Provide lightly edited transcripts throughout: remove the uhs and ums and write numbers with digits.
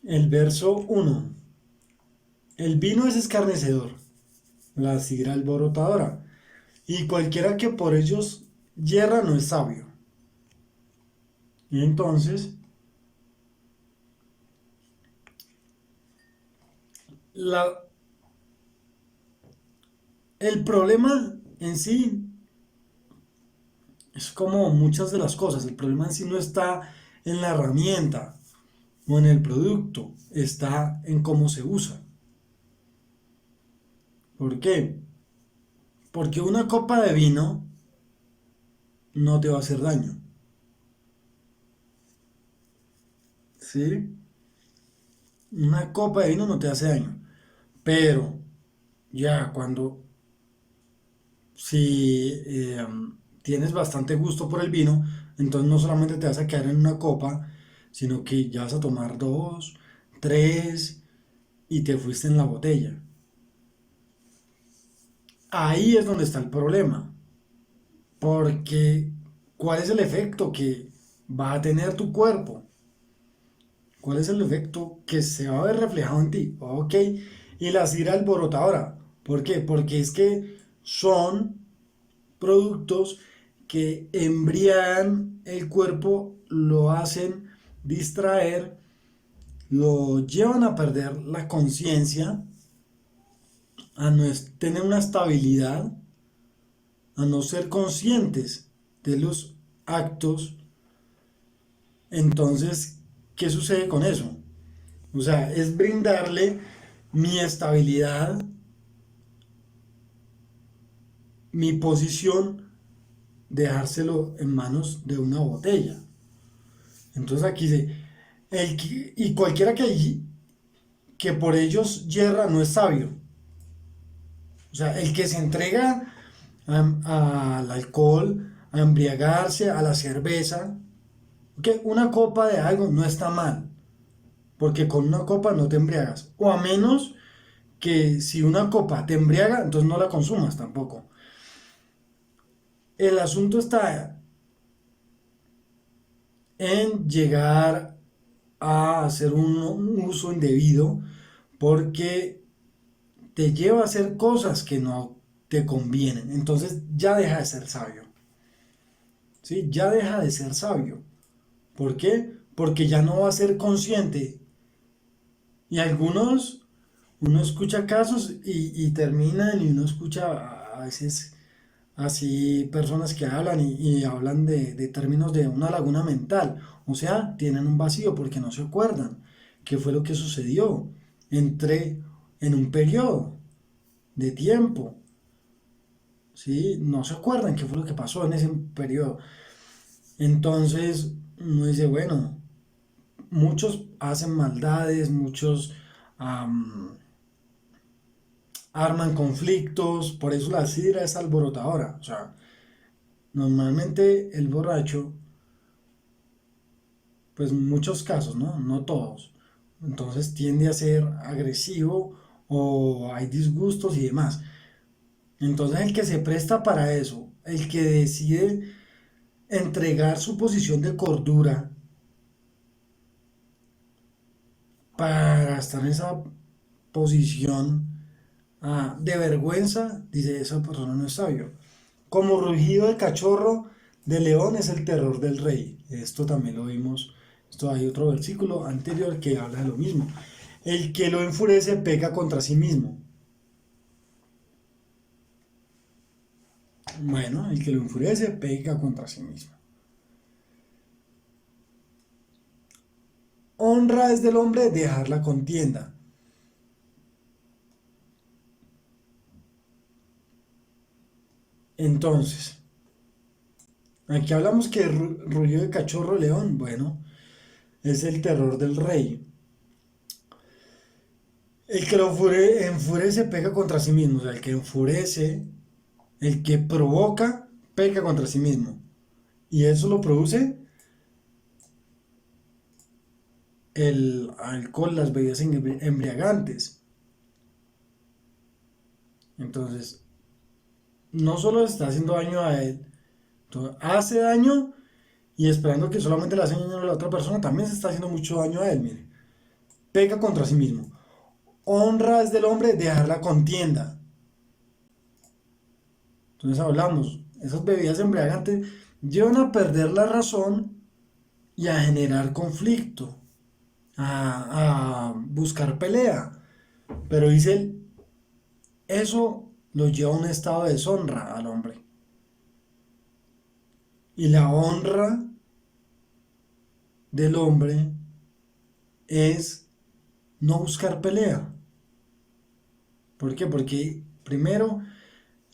El verso 1. El vino es escarnecedor, la sidra alborotadora, y cualquiera que por ellos yerra no es sabio. Y entonces, la, el problema en sí es como muchas de las cosas. El problema en sí no está en la herramienta o en el producto, está en cómo se usa. ¿Por qué? Porque una copa de vino no te va a hacer daño. ¿Sí? Una copa de vino no te hace daño. Pero ya cuando si tienes bastante gusto por el vino, entonces no solamente te vas a quedar en una copa, sino que ya vas a tomar dos, tres y te fuiste en la botella. Ahí es donde está el problema, porque ¿cuál es el efecto que va a tener tu cuerpo? ¿Cuál es el efecto que se va a ver reflejado en ti? Ok, y la sidra alborotadora. ¿Por qué? Porque es que son productos que embriagan el cuerpo, lo hacen distraer, lo llevan a perder la conciencia, a no tener una estabilidad, a no ser conscientes de los actos. Entonces, ¿qué sucede con eso? O sea, es brindarle mi estabilidad, mi posición, dejárselo en manos de una botella. Entonces aquí dice, y cualquiera que por ellos yerra no es sabio. O sea, el que se entrega al alcohol, a embriagarse, a la cerveza, que una copa de algo no está mal, porque con una copa no te embriagas. O a menos que si una copa te embriaga, entonces no la consumas tampoco. El asunto está en llegar a hacer un uso indebido porque te lleva a hacer cosas que no te convienen. Entonces ya deja de ser sabio. ¿Sí? Ya deja de ser sabio. ¿Por qué? Porque ya no va a ser consciente. Y algunos, uno escucha casos y terminan y uno escucha a veces así personas que hablan y hablan de términos de una laguna mental. O sea, tienen un vacío porque no se acuerdan qué fue lo que sucedió entre en un periodo de tiempo. ¿Sí? No se acuerdan qué fue lo que pasó en ese periodo. Entonces, uno dice, bueno, muchos hacen maldades, muchos am, arman conflictos, por eso la sidra es alborotadora. O sea, normalmente el borracho, pues en muchos casos, ¿no? No todos. Entonces tiende a ser agresivo o hay disgustos y demás. Entonces el que se presta para eso, el que decide entregar su posición de cordura para estar en esa posición de vergüenza, dice esa persona no es sabio. Como rugido de cachorro de león es el terror del rey. Esto también lo vimos. Esto hay otro versículo anterior que habla de lo mismo. El que lo enfurece peca contra sí mismo. Bueno, el que lo enfurece peca contra sí mismo. Honra es del hombre dejar la contienda. Entonces, aquí hablamos que rugido de cachorro león, bueno, es el terror del rey. El que lo enfurece peca contra sí mismo. O sea, el que enfurece, el que provoca, peca contra sí mismo. Y eso lo produce el alcohol, las bebidas embriagantes. Entonces, no solo está haciendo daño a él, hace daño y esperando que solamente le hace daño a la otra persona, también se está haciendo mucho daño a él, mire. peca contra sí mismo. Honra es del hombre dejar la contienda. Entonces hablamos, esas bebidas embriagantes llevan a perder la razón y a generar conflicto, a buscar pelea. Pero dice él, eso lo lleva a un estado de deshonra al hombre. Y la honra del hombre es no buscar pelea. ¿Por qué? Porque primero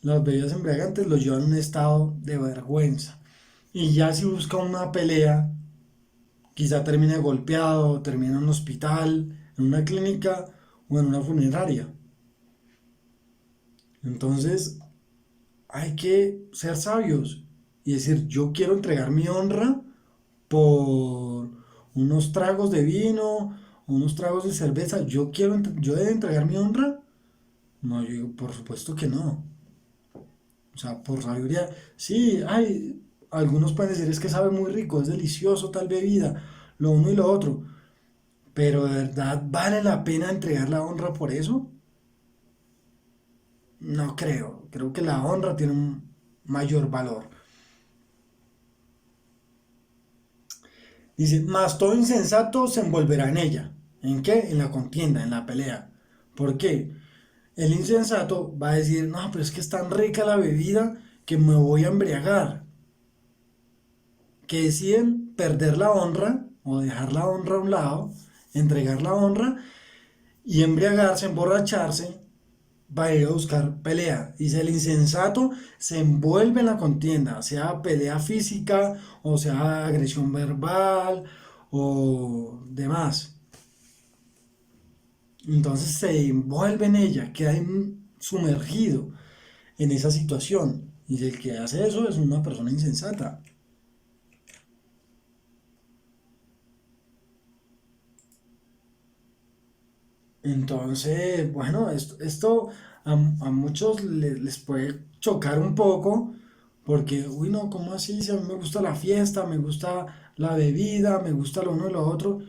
las bebidas embriagantes lo llevan a un estado de vergüenza. Y ya si busca una pelea, quizá termine golpeado, termine en un hospital, en una clínica o en una funeraria. Entonces hay que ser sabios y decir, yo quiero entregar mi honra por unos tragos de vino, unos tragos de cerveza. Yo debo entregar mi honra. No, yo digo, por supuesto que no. O sea, por sabiduría, sí, hay, algunos pueden decir es que sabe muy rico, es delicioso tal bebida, lo uno y lo otro, pero de verdad vale la pena entregar la honra por eso. No creo, creo que la honra tiene un mayor valor. Dice, mas todo insensato se envolverá en ella. ¿En qué? En la contienda, en la pelea. ¿Por qué? El insensato va a decir, no, pero es que es tan rica la bebida que me voy a embriagar. Que deciden perder la honra o dejar la honra a un lado, entregar la honra y embriagarse, emborracharse para ir a buscar pelea. Dice, el insensato se envuelve en la contienda, sea pelea física o sea agresión verbal o demás. Entonces se envuelve en ella, queda sumergido en esa situación. Y el que hace eso es una persona insensata. Entonces, bueno, esto a muchos les puede chocar un poco, porque, uy, no, ¿cómo así? Si a mí me gusta la fiesta, me gusta la bebida, me gusta lo uno y lo otro,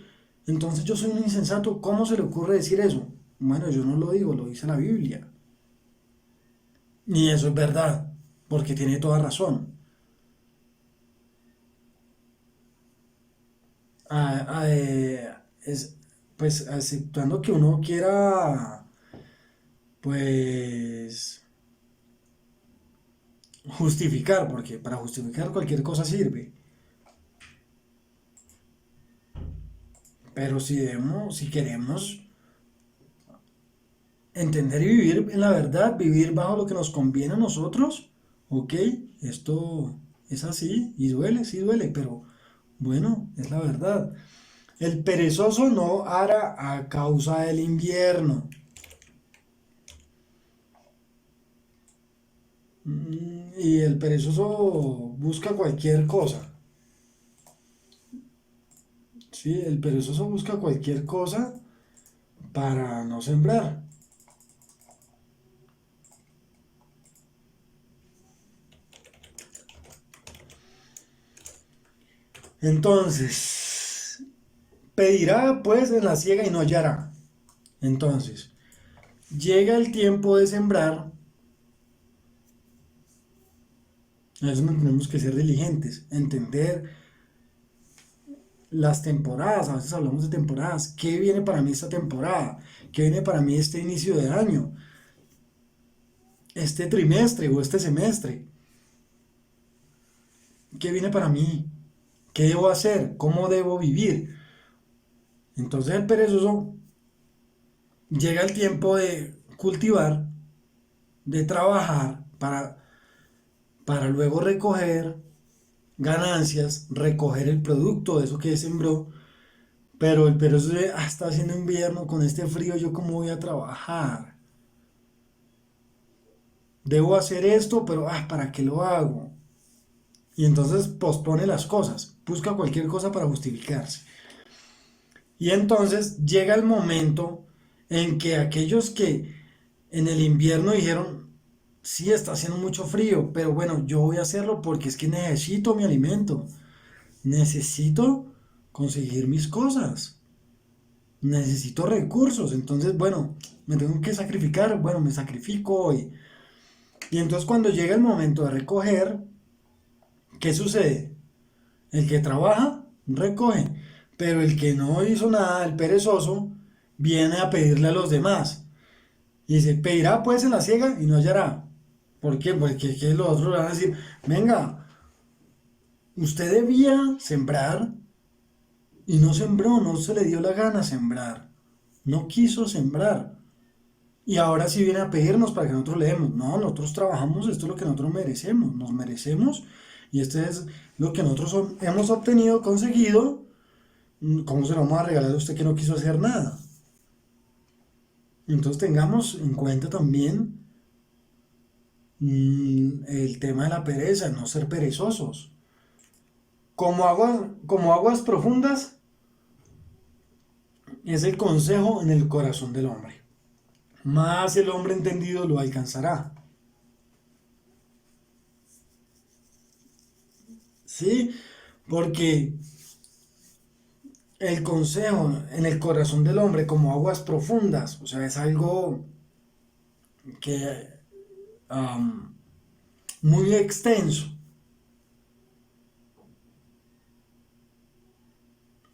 entonces yo soy un insensato, ¿cómo se le ocurre decir eso? Bueno, yo no lo digo, lo dice la Biblia. Y eso es verdad, porque tiene toda razón. Es, pues, aceptando que uno quiera, pues justificar, porque para justificar cualquier cosa sirve. Pero si queremos entender y vivir en la verdad, vivir bajo lo que nos conviene a nosotros, ok, esto es así y duele, sí duele, pero bueno, es la verdad. El perezoso no hará a causa del invierno. Y el perezoso busca cualquier cosa. Sí, el perezoso busca cualquier cosa para no sembrar. Entonces, pedirá pues en la siega y no hallará. Entonces, llega el tiempo de sembrar, a veces tenemos que ser diligentes, entender las temporadas, a veces hablamos de temporadas, ¿qué viene para mí esta temporada? ¿Qué viene para mí este inicio de año? Este trimestre o este semestre, ¿qué viene para mí? ¿Qué debo hacer? ¿Cómo debo vivir? Entonces el perezoso llega el tiempo de cultivar, de trabajar para luego recoger ganancias, recoger el producto de eso que sembró, pero el perezoso dice, ah, está haciendo invierno, con este frío, ¿yo cómo voy a trabajar? Debo hacer esto, pero ah, ¿para qué lo hago? Y entonces pospone las cosas, busca cualquier cosa para justificarse. Y entonces llega el momento en que aquellos que en el invierno dijeron, sí, está haciendo mucho frío, pero bueno, yo voy a hacerlo porque es que necesito mi alimento, necesito conseguir mis cosas. necesito recursos, entonces, bueno, me tengo que sacrificar, bueno, me sacrifico hoy. Y entonces cuando llega el momento de recoger, ¿qué sucede? El que trabaja, recoge, pero el que no hizo nada, el perezoso, viene a pedirle a los demás. Y dice, pedirá pues en la ciega y no hallará. ¿Por qué? Porque que los otros le van a decir, venga, usted debía sembrar y no sembró, no se le dio la gana sembrar, no quiso sembrar. Y ahora sí viene a pedirnos para que nosotros leemos. No, nosotros trabajamos, esto es lo que nosotros merecemos, nos merecemos y este es lo que nosotros hemos obtenido, conseguido. ¿Cómo se lo vamos a regalar a usted que no quiso hacer nada? Entonces tengamos en cuenta también el tema de la pereza, no ser perezosos. Como aguas profundas es el consejo en el corazón del hombre. Más el hombre entendido lo alcanzará. ¿Sí? Porque el consejo en el corazón del hombre como aguas profundas, o sea, es algo que um, muy extenso,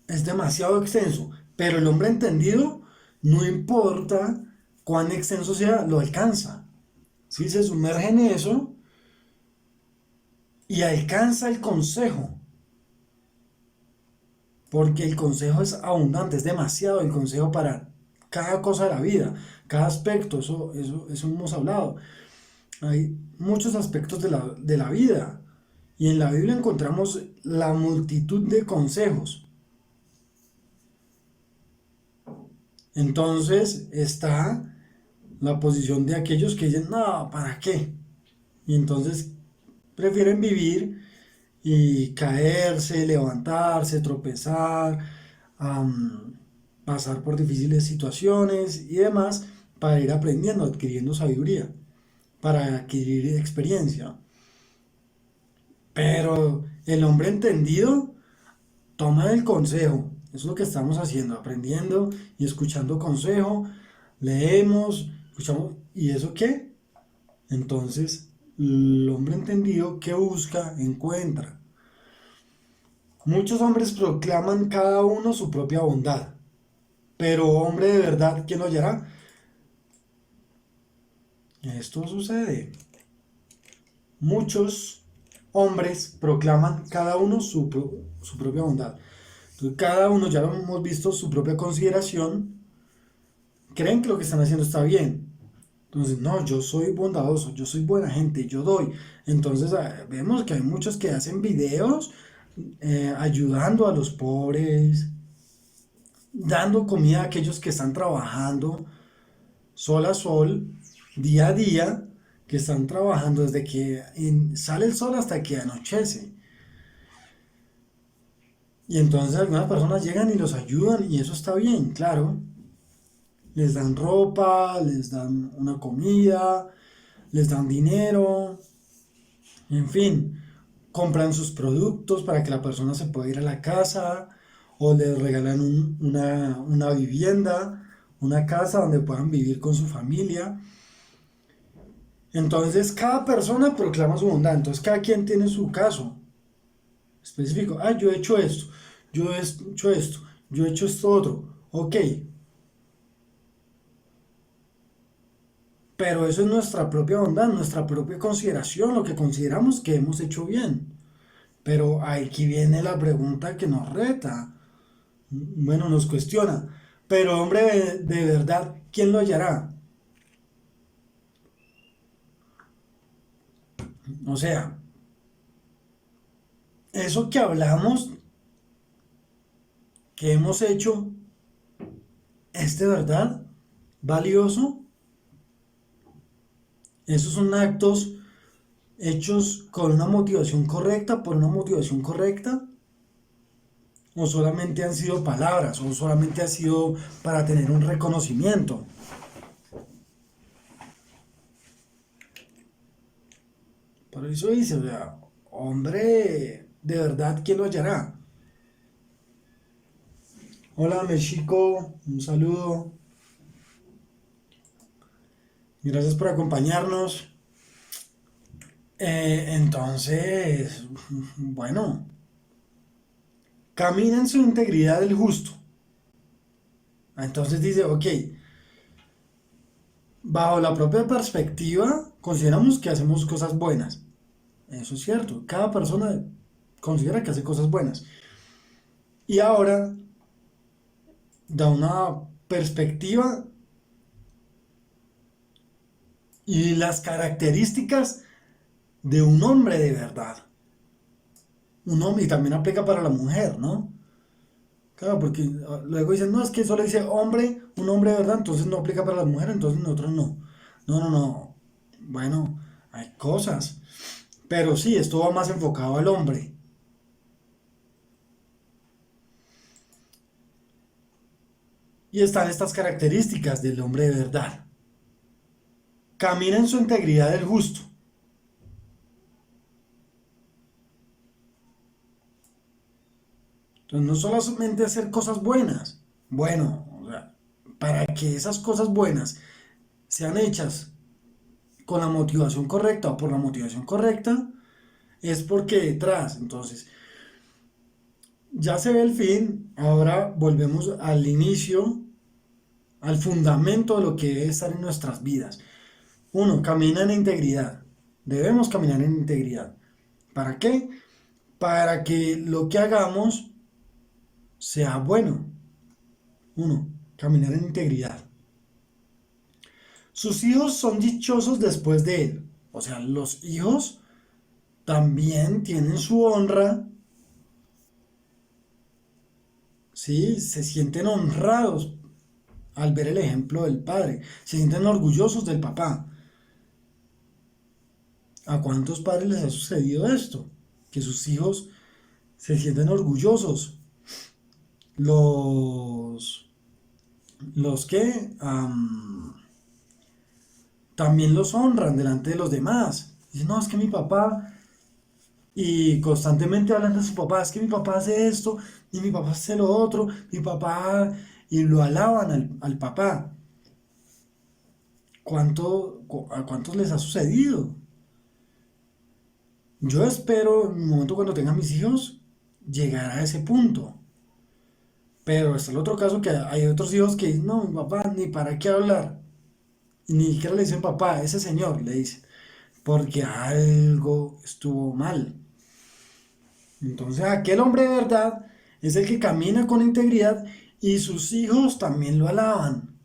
es demasiado extenso, pero el hombre entendido, no importa cuán extenso sea, lo alcanza. Si se sumerge en eso y alcanza el consejo, porque el consejo es abundante, es demasiado el consejo para cada cosa de la vida, cada aspecto, eso hemos hablado. Hay muchos aspectos de la vida y en la Biblia encontramos la multitud de consejos. Entonces está la posición de aquellos que dicen, no, ¿para qué? Y entonces prefieren vivir y caerse, levantarse, tropezar, am, pasar por difíciles situaciones y demás para ir aprendiendo, adquiriendo sabiduría, para adquirir experiencia. Pero el hombre entendido toma el consejo. Eso es lo que estamos haciendo, aprendiendo y escuchando consejo. Leemos, escuchamos. ¿Y eso qué? Entonces, el hombre entendido que busca, encuentra. Muchos hombres proclaman cada uno su propia bondad, pero hombre de verdad, ¿quién lo hallará? Esto sucede. Muchos hombres proclaman cada uno su propia bondad. Entonces, cada uno, ya lo hemos visto, su propia consideración, creen que lo que están haciendo está bien. Entonces, no, yo soy bondadoso, yo soy buena gente, yo doy. Entonces, vemos que hay muchos que hacen videos ayudando a los pobres, dando comida a aquellos que están trabajando sol a sol, día a día, que están trabajando desde que sale el sol hasta que anochece. Y entonces algunas personas llegan y los ayudan y eso está bien, claro. Les dan ropa, les dan una comida, les dan dinero, en fin, compran sus productos para que la persona se pueda ir a la casa o les regalan una vivienda, una casa donde puedan vivir con su familia. Entonces cada persona proclama su bondad, entonces cada quien tiene su caso específico. Ah, yo he hecho esto, yo he hecho esto, yo he hecho esto otro. Ok, pero eso es nuestra propia bondad, nuestra propia consideración, lo que consideramos que hemos hecho bien. Pero aquí viene la pregunta que nos reta, bueno, nos cuestiona. Pero hombre, de verdad, ¿quién lo hallará? O sea, eso que hablamos, que hemos hecho, ¿es de verdad valioso? Esos son actos hechos con una motivación correcta, por una motivación correcta, o solamente han sido palabras, o solamente ha sido para tener un reconocimiento. Por eso dice, o sea, hombre, de verdad, ¿quién lo hallará? Hola, Mexico, un saludo. Gracias por acompañarnos. Entonces, bueno, camina en su integridad el justo. Entonces dice, ok, bajo la propia perspectiva, consideramos que hacemos cosas buenas. Eso es cierto, cada persona considera que hace cosas buenas. Y ahora da una perspectiva y las características de un hombre de verdad. Un hombre, y también aplica para la mujer, ¿no? Claro, porque luego dicen, no, es que solo dice hombre, un hombre de verdad, entonces no aplica para las mujeres, entonces nosotros no. No, no, no. Bueno, hay cosas. Pero sí, esto va más enfocado al hombre. Y están estas características del hombre de verdad. Camina en su integridad del justo. Entonces, no solamente hacer cosas buenas. Bueno, o sea, para que esas cosas buenas sean hechas con la motivación correcta o por la motivación correcta, es porque detrás, entonces, ya se ve el fin, ahora volvemos al inicio, al fundamento de lo que debe estar en nuestras vidas. Uno, camina en integridad. Debemos caminar en integridad. ¿Para qué? Para que lo que hagamos sea bueno. Uno, caminar en integridad. Sus hijos son dichosos después de él. O sea, los hijos también tienen su honra, ¿sí? Se sienten honrados al ver el ejemplo del padre. Se sienten orgullosos del papá. ¿A cuántos padres les ha sucedido esto? Que sus hijos se sienten orgullosos. Los, los que también los honran delante de los demás. Dicen, no, es que mi papá, y constantemente hablan de su papá, es que mi papá hace esto, y mi papá hace lo otro, mi papá, y lo alaban al papá. ¿A cuántos les ha sucedido? Yo espero en un momento cuando tenga mis hijos llegar a ese punto. Pero está el otro caso que hay otros hijos que dicen, no, mi papá, ni para qué hablar. Y ni siquiera le dicen papá, ese señor, le dicen, porque algo estuvo mal. Entonces aquel hombre de verdad es el que camina con integridad y sus hijos también lo alaban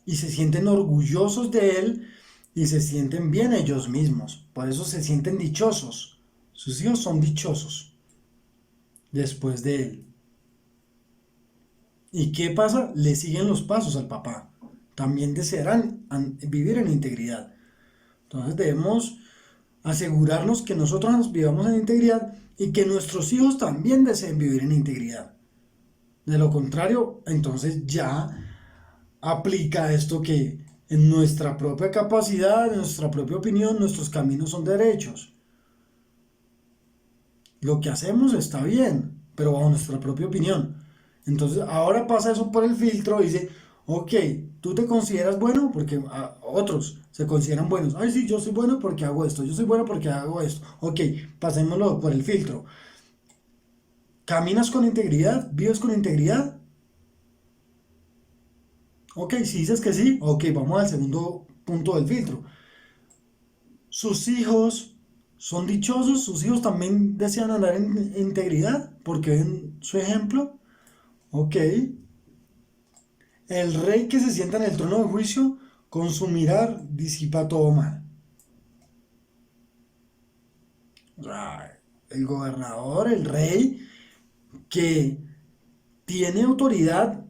y se sienten orgullosos de él y se sienten bien ellos mismos. Por eso se sienten dichosos. Sus hijos son dichosos después de él. ¿Y qué pasa? Le siguen los pasos al papá. También desearán vivir en integridad. Entonces debemos asegurarnos que nosotros nos vivamos en integridad y que nuestros hijos también deseen vivir en integridad. De lo contrario, entonces ya aplica esto que en nuestra propia capacidad, en nuestra propia opinión, nuestros caminos son derechos. Lo que hacemos está bien, pero bajo nuestra propia opinión. Entonces ahora pasa eso por el filtro y dice, ok, tú te consideras bueno porque otros se consideran buenos. Ay, sí, yo soy bueno porque hago esto, yo soy bueno porque hago esto. Ok, pasémoslo por el filtro. ¿Caminas con integridad? ¿Vives con integridad? Ok, si dices que sí, ok, vamos al segundo punto del filtro. ¿Sus hijos son dichosos? ¿Sus hijos también desean andar en integridad porque ven su ejemplo? Ok. El rey que se sienta en el trono de juicio, con su mirar disipa todo mal. El gobernador, el rey, que tiene autoridad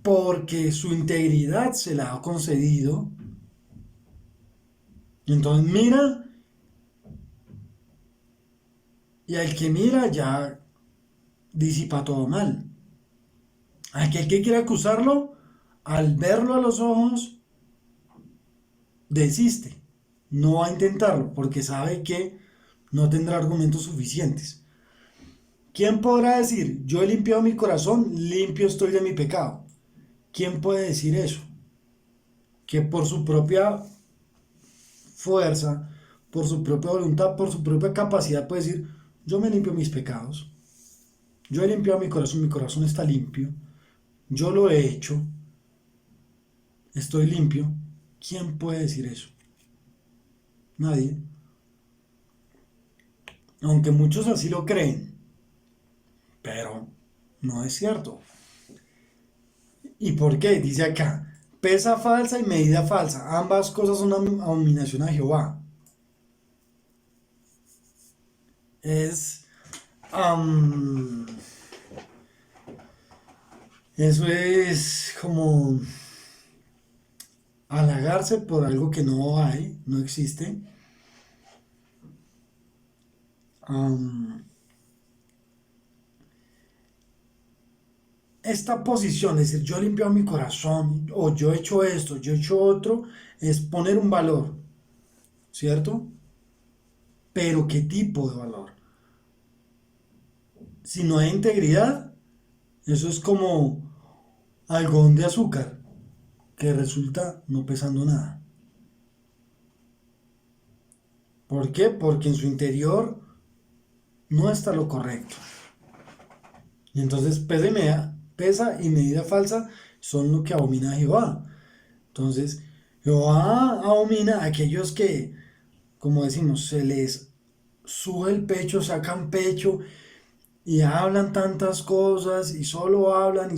porque su integridad se la ha concedido. Y entonces mira, y al que mira ya disipa todo mal. Aquel que quiere acusarlo, al verlo a los ojos, desiste. No va a intentarlo porque sabe que no tendrá argumentos suficientes. ¿Quién podrá decir, yo he limpiado mi corazón, limpio estoy de mi pecado? ¿Quién puede decir eso? Que por su propia fuerza, por su propia voluntad, por su propia capacidad puede decir, yo me limpio mis pecados, yo he limpiado mi corazón está limpio, yo lo he hecho, estoy limpio. ¿Quién puede decir eso? Nadie. Aunque muchos así lo creen, pero no es cierto. ¿Y por qué? Dice acá, pesa falsa y medida falsa. Ambas cosas son abominación a Jehová. Es... am, eso es como halagarse por algo que no hay, no existe. Am, esta posición, es decir, yo he limpiado mi corazón, o yo he hecho esto, yo he hecho otro, es poner un valor, ¿cierto? Pero ¿qué tipo de valor? Si no hay integridad, eso es como algodón de azúcar, que resulta no pesando nada. ¿Por qué? Porque en su interior no está lo correcto. Y entonces pesa y medida falsa son lo que abomina a Jehová. Entonces, Jehová abomina a aquellos que, como decimos, se les sube el pecho, sacan pecho y hablan tantas cosas y solo hablan,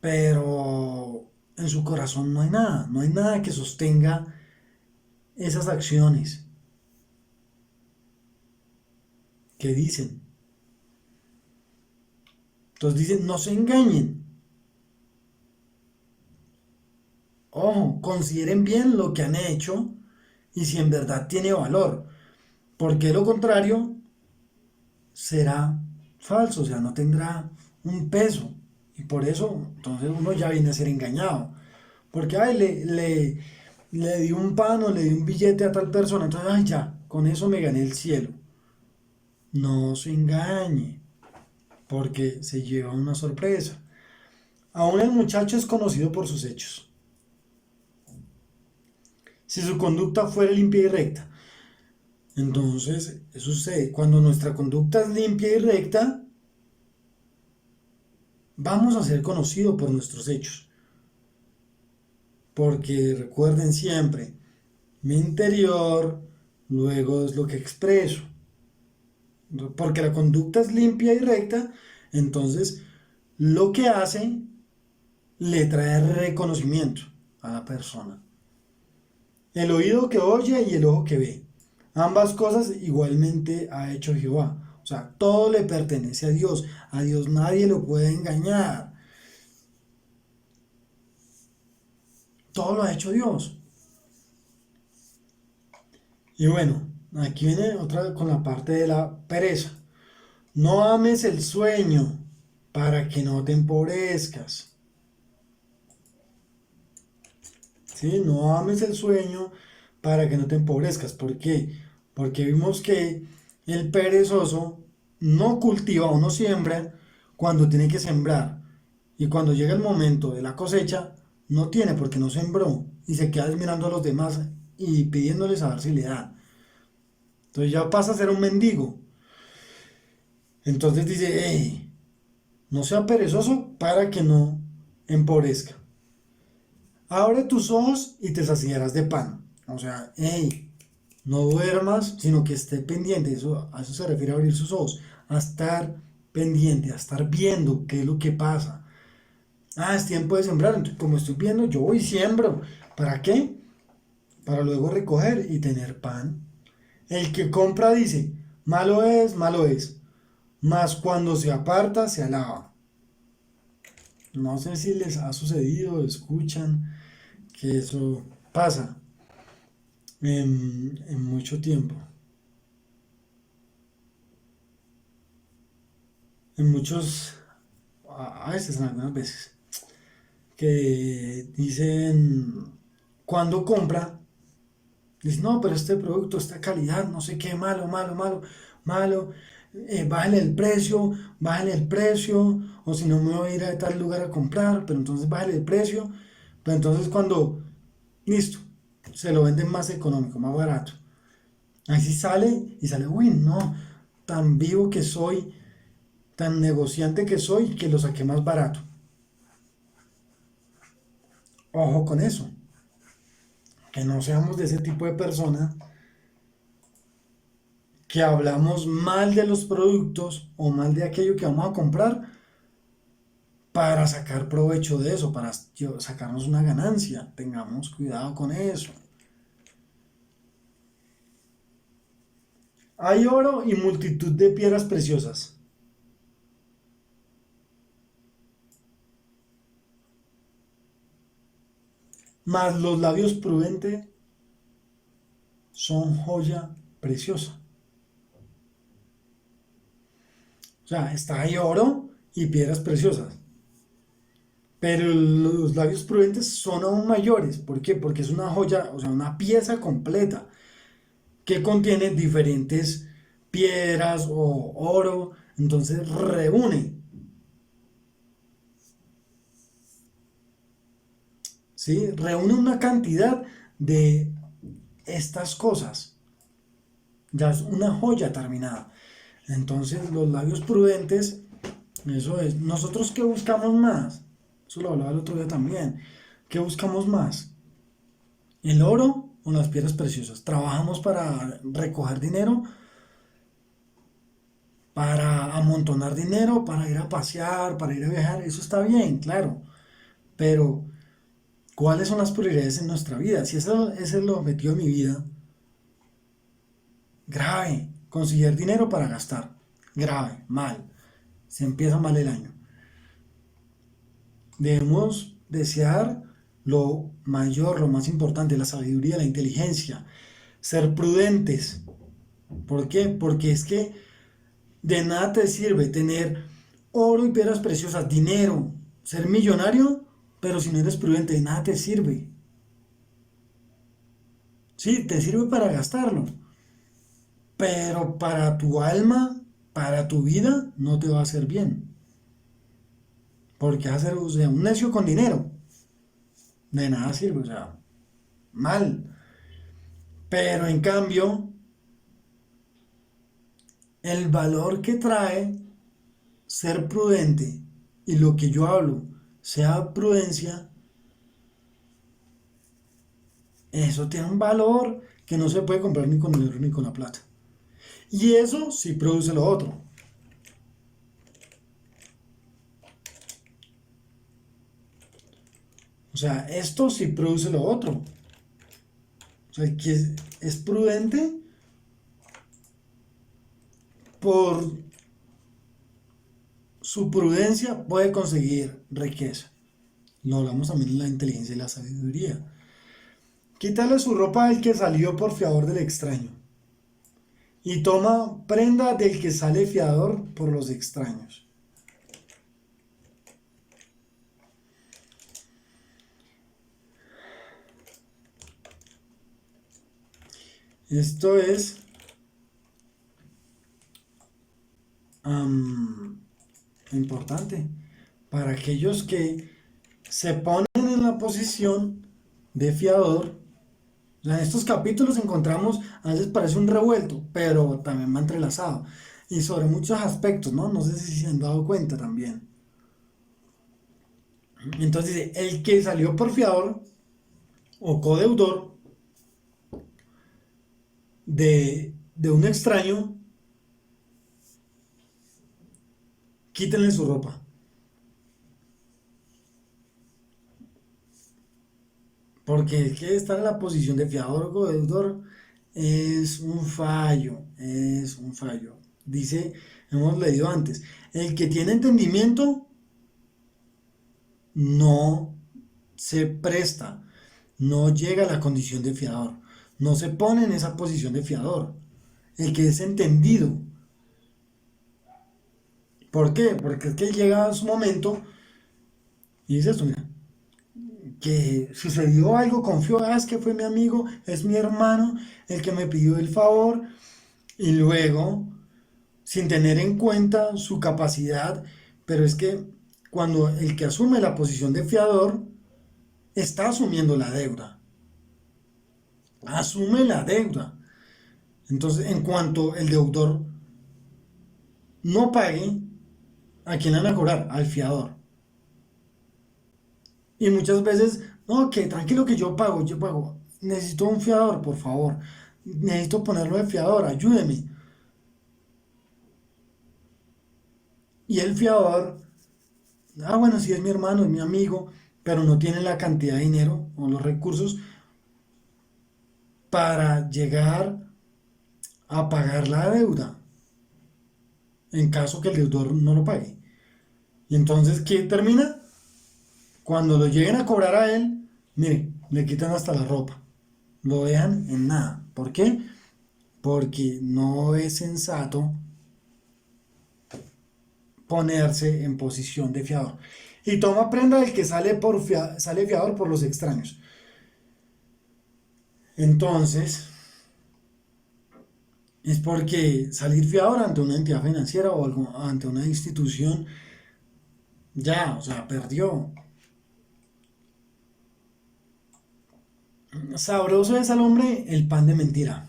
pero en su corazón no hay nada, no hay nada que sostenga esas acciones que dicen. Entonces dicen, no se engañen. Ojo, consideren bien lo que han hecho y si en verdad tiene valor, porque lo contrario será falso, o sea, no tendrá un peso. Y por eso, entonces uno ya viene a ser engañado. Porque, ay, le di un pan o le di un billete a tal persona, entonces, ay, ya, con eso me gané el cielo. No se engañe, porque se lleva una sorpresa. Aún el muchacho es conocido por sus hechos. Si su conducta fuera limpia y recta, entonces, eso sucede. Cuando nuestra conducta es limpia y recta, vamos a ser conocidos por nuestros hechos. Porque recuerden siempre, mi interior luego es lo que expreso. Porque la conducta es limpia y recta, entonces lo que hace le trae reconocimiento a la persona. El oído que oye y el ojo que ve. Ambas cosas igualmente ha hecho Jehová. O sea, todo le pertenece a Dios. A Dios nadie lo puede engañar. Todo lo ha hecho Dios. Y bueno, aquí viene otra con la parte de la pereza. No ames el sueño para que no te empobrezcas. ¿Sí? No ames el sueño para que no te empobrezcas. ¿Por qué? Porque vimos que el perezoso no cultiva o no siembra cuando tiene que sembrar. Y cuando llega el momento de la cosecha, no tiene porque no sembró. Y se queda mirando a los demás y pidiéndoles a ver si le dan. Entonces ya pasa a ser un mendigo. Entonces dice, hey, no sea perezoso para que no empobrezca. Abre tus ojos y te saciarás de pan. O sea, hey, no duermas, sino que esté pendiente. A eso se refiere a abrir sus ojos. A estar pendiente, a estar viendo qué es lo que pasa. Ah, es tiempo de sembrar. Entonces, como estoy viendo, yo voy y siembro. ¿Para qué? Para luego recoger y tener pan. El que compra dice, malo es, malo es. Mas cuando se aparta, se alaba. No sé si les ha sucedido, escuchan que eso pasa en mucho tiempo, en muchos, a veces, en algunas veces, que dicen, cuando compra, dicen, no, pero este producto, esta calidad, no sé qué, malo, malo, malo, malo. bájale bájale el precio, o si no me voy a ir a tal lugar a comprar, pero entonces bájale el precio, pero entonces cuando, listo, se lo venden más económico, más barato. Ahí sí sale y sale, uy, no, tan vivo que soy, tan negociante que soy, que lo saqué más barato. Ojo con eso, que no seamos de ese tipo de personas que hablamos mal de los productos o mal de aquello que vamos a comprar para sacar provecho de eso, para sacarnos una ganancia. Tengamos cuidado con eso. Hay oro y multitud de piedras preciosas, mas los labios prudentes son joya preciosa. O sea, está ahí oro y piedras preciosas. Pero los labios prudentes son aún mayores. ¿Por qué? Porque es una joya, o sea, una pieza completa que contiene diferentes piedras o oro. Entonces reúne, ¿sí? Reúne una cantidad de estas cosas. Ya es una joya terminada. Entonces los labios prudentes, eso es. ¿Nosotros qué buscamos más? Eso lo hablaba el otro día también. ¿Qué buscamos más? ¿El oro o las piedras preciosas? ¿Trabajamos para recoger dinero? ¿Para amontonar dinero? ¿Para ir a pasear? ¿Para ir a viajar? Eso está bien, claro. Pero, ¿cuáles son las prioridades en nuestra vida? Si ese es el objetivo de mi vida, grave. Conseguir dinero para gastar. Grave, mal. Se empieza mal el año. Debemos desear lo mayor, lo más importante, la sabiduría, la inteligencia, ser prudentes. ¿Por qué? Porque es que de nada te sirve tener oro y piedras preciosas, dinero, ser millonario, pero si no eres prudente, de nada te sirve. Sí, te sirve para gastarlo, pero para tu alma, para tu vida, no te va a hacer bien. Porque vas a ser, o sea, un necio con dinero. De nada sirve, o sea, mal. Pero en cambio, el valor que trae ser prudente y lo que yo hablo sea prudencia, eso tiene un valor que no se puede comprar ni con el oro ni con la plata. Y eso sí produce lo otro. O sea, esto sí produce lo otro. O sea, el que es prudente por su prudencia puede conseguir riqueza. Lo hablamos también en la inteligencia y la sabiduría. Quítale su ropa al que salió por fiador del extraño y toma prenda del que sale fiador por los extraños. Esto es am, importante para aquellos que se ponen en la posición de fiador. O sea, en estos capítulos encontramos, a veces parece un revuelto, pero también va entrelazado. Y sobre muchos aspectos, ¿no? No sé si se han dado cuenta también. Entonces dice, el que salió por fiador o codeudor de un extraño, quítenle su ropa. Porque es que estar en la posición de fiador o codeudor es un fallo, es un fallo. Dice, hemos leído antes, el que tiene entendimiento no se presta, no llega a la condición de fiador, no se pone en esa posición de fiador. El que es entendido. ¿Por qué? Porque es que llega a su momento y dice esto, mira, que sucedió algo, confió, es que fue mi amigo, es mi hermano, el que me pidió el favor, y luego sin tener en cuenta su capacidad, pero es que cuando el que asume la posición de fiador está asumiendo la deuda, asume la deuda. Entonces, en cuanto el deudor no pague, ¿a quién le van a cobrar? Al fiador. Y muchas veces, no, que tranquilo que yo pago. Necesito un fiador, por favor. Necesito ponerlo de fiador, ayúdeme. Y el fiador, bueno, sí es mi hermano, es mi amigo, pero no tiene la cantidad de dinero o los recursos para llegar a pagar la deuda, en caso que el deudor no lo pague. Y entonces, ¿qué termina? Cuando lo lleguen a cobrar a él, mire, le quitan hasta la ropa, lo dejan en nada. ¿Por qué? Porque no es sensato ponerse en posición de fiador. Y toma prenda del que sale fiador por los extraños. Entonces, es porque salir fiador ante una entidad financiera o ante una institución, ya, o sea, perdió. Sabroso es al hombre el pan de mentira.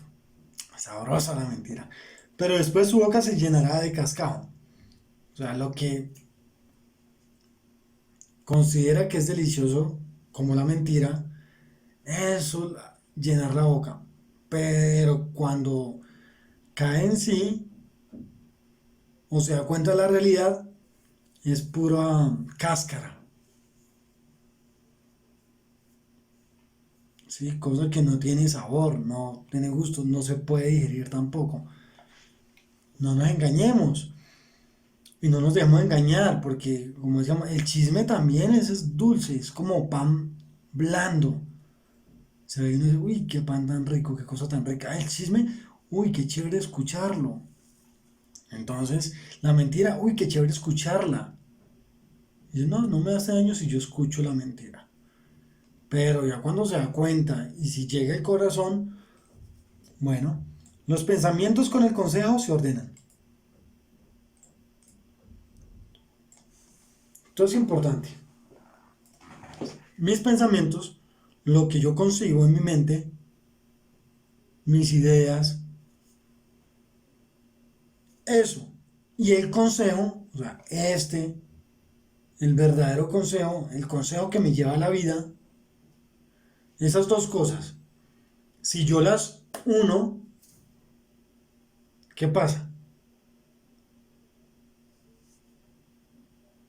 Sabrosa la mentira. Pero después su boca se llenará de cascado. O sea, lo que considera que es delicioso, como la mentira, eso llenar la boca. Pero cuando cae en sí o se da cuenta de la realidad, es pura cáscara. ¿Sí? Cosa que no tiene sabor, no tiene gusto, no se puede digerir tampoco. No nos engañemos y no nos dejemos engañar, porque como decíamos, el chisme también es dulce, es como pan blando. Se ve y uno dice, uy, qué pan tan rico, qué cosa tan rica. El chisme, uy, qué chévere escucharlo. Entonces, la mentira, uy, qué chévere escucharla. Y dice, no, no me hace daño si yo escucho la mentira. Pero ya cuando se da cuenta y si llega el corazón, bueno, los pensamientos con el consejo se ordenan. Esto es importante. Mis pensamientos, lo que yo consigo en mi mente, mis ideas, eso. Y el consejo, o sea, el verdadero consejo, el consejo que me lleva a la vida, esas dos cosas, si yo las uno, ¿qué pasa?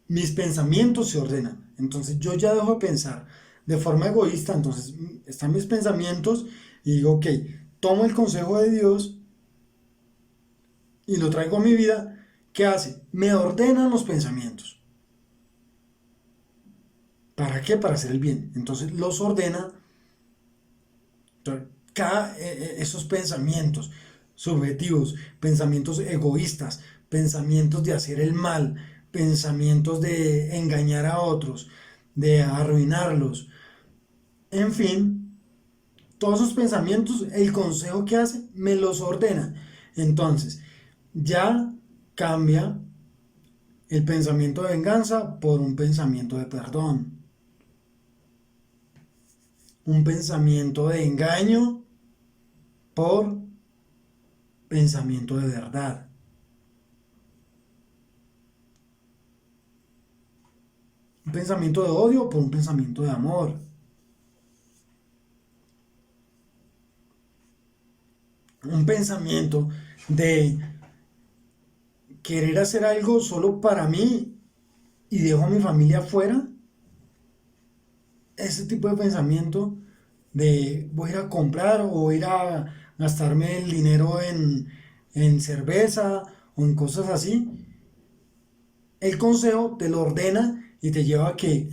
Mis pensamientos se ordenan. Entonces yo ya dejo de pensar de forma egoísta. Entonces están mis pensamientos y digo, ok, tomo el consejo de Dios y lo traigo a mi vida. ¿Qué hace? Me ordenan los pensamientos. ¿Para qué? Para hacer el bien. Entonces los ordena. Esos pensamientos subjetivos, pensamientos egoístas, pensamientos de hacer el mal, pensamientos de engañar a otros, de arruinarlos, en fin, todos esos pensamientos, el consejo que hace, me los ordena. Entonces, ya cambia el pensamiento de venganza por un pensamiento de perdón, un pensamiento de engaño por pensamiento de verdad. Un pensamiento de odio por un pensamiento de amor. Un pensamiento de querer hacer algo solo para mí y dejo a mi familia afuera. Ese tipo de pensamiento de voy a ir a comprar o ir a gastarme el dinero en cerveza o en cosas así. El consejo te lo ordena y te lleva a que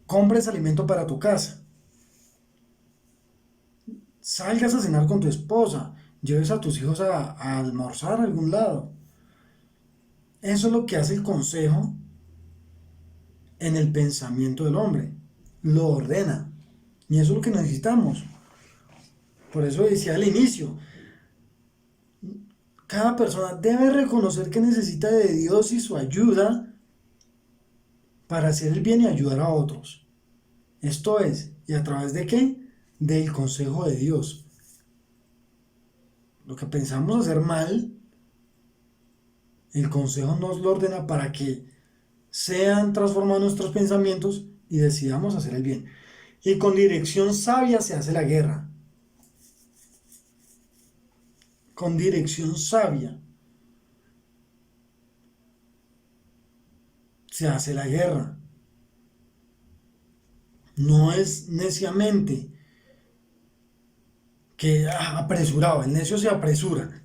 compres alimento para tu casa, salgas a cenar con tu esposa, lleves a tus hijos a almorzar a algún lado. Eso es lo que hace el consejo en el pensamiento del hombre. Lo ordena. Y eso es lo que necesitamos. Por eso decía al inicio, Cada persona debe reconocer que necesita de Dios y su ayuda para hacer el bien y ayudar a otros. Esto es, ¿y a través de qué? Del consejo de Dios. Lo que pensamos hacer mal, el consejo nos lo ordena para que sean transformados nuestros pensamientos y decidamos hacer el bien. Y con dirección sabia se hace la guerra. Con dirección sabia se hace la guerra. No es neciamente que apresurado, el necio se apresura,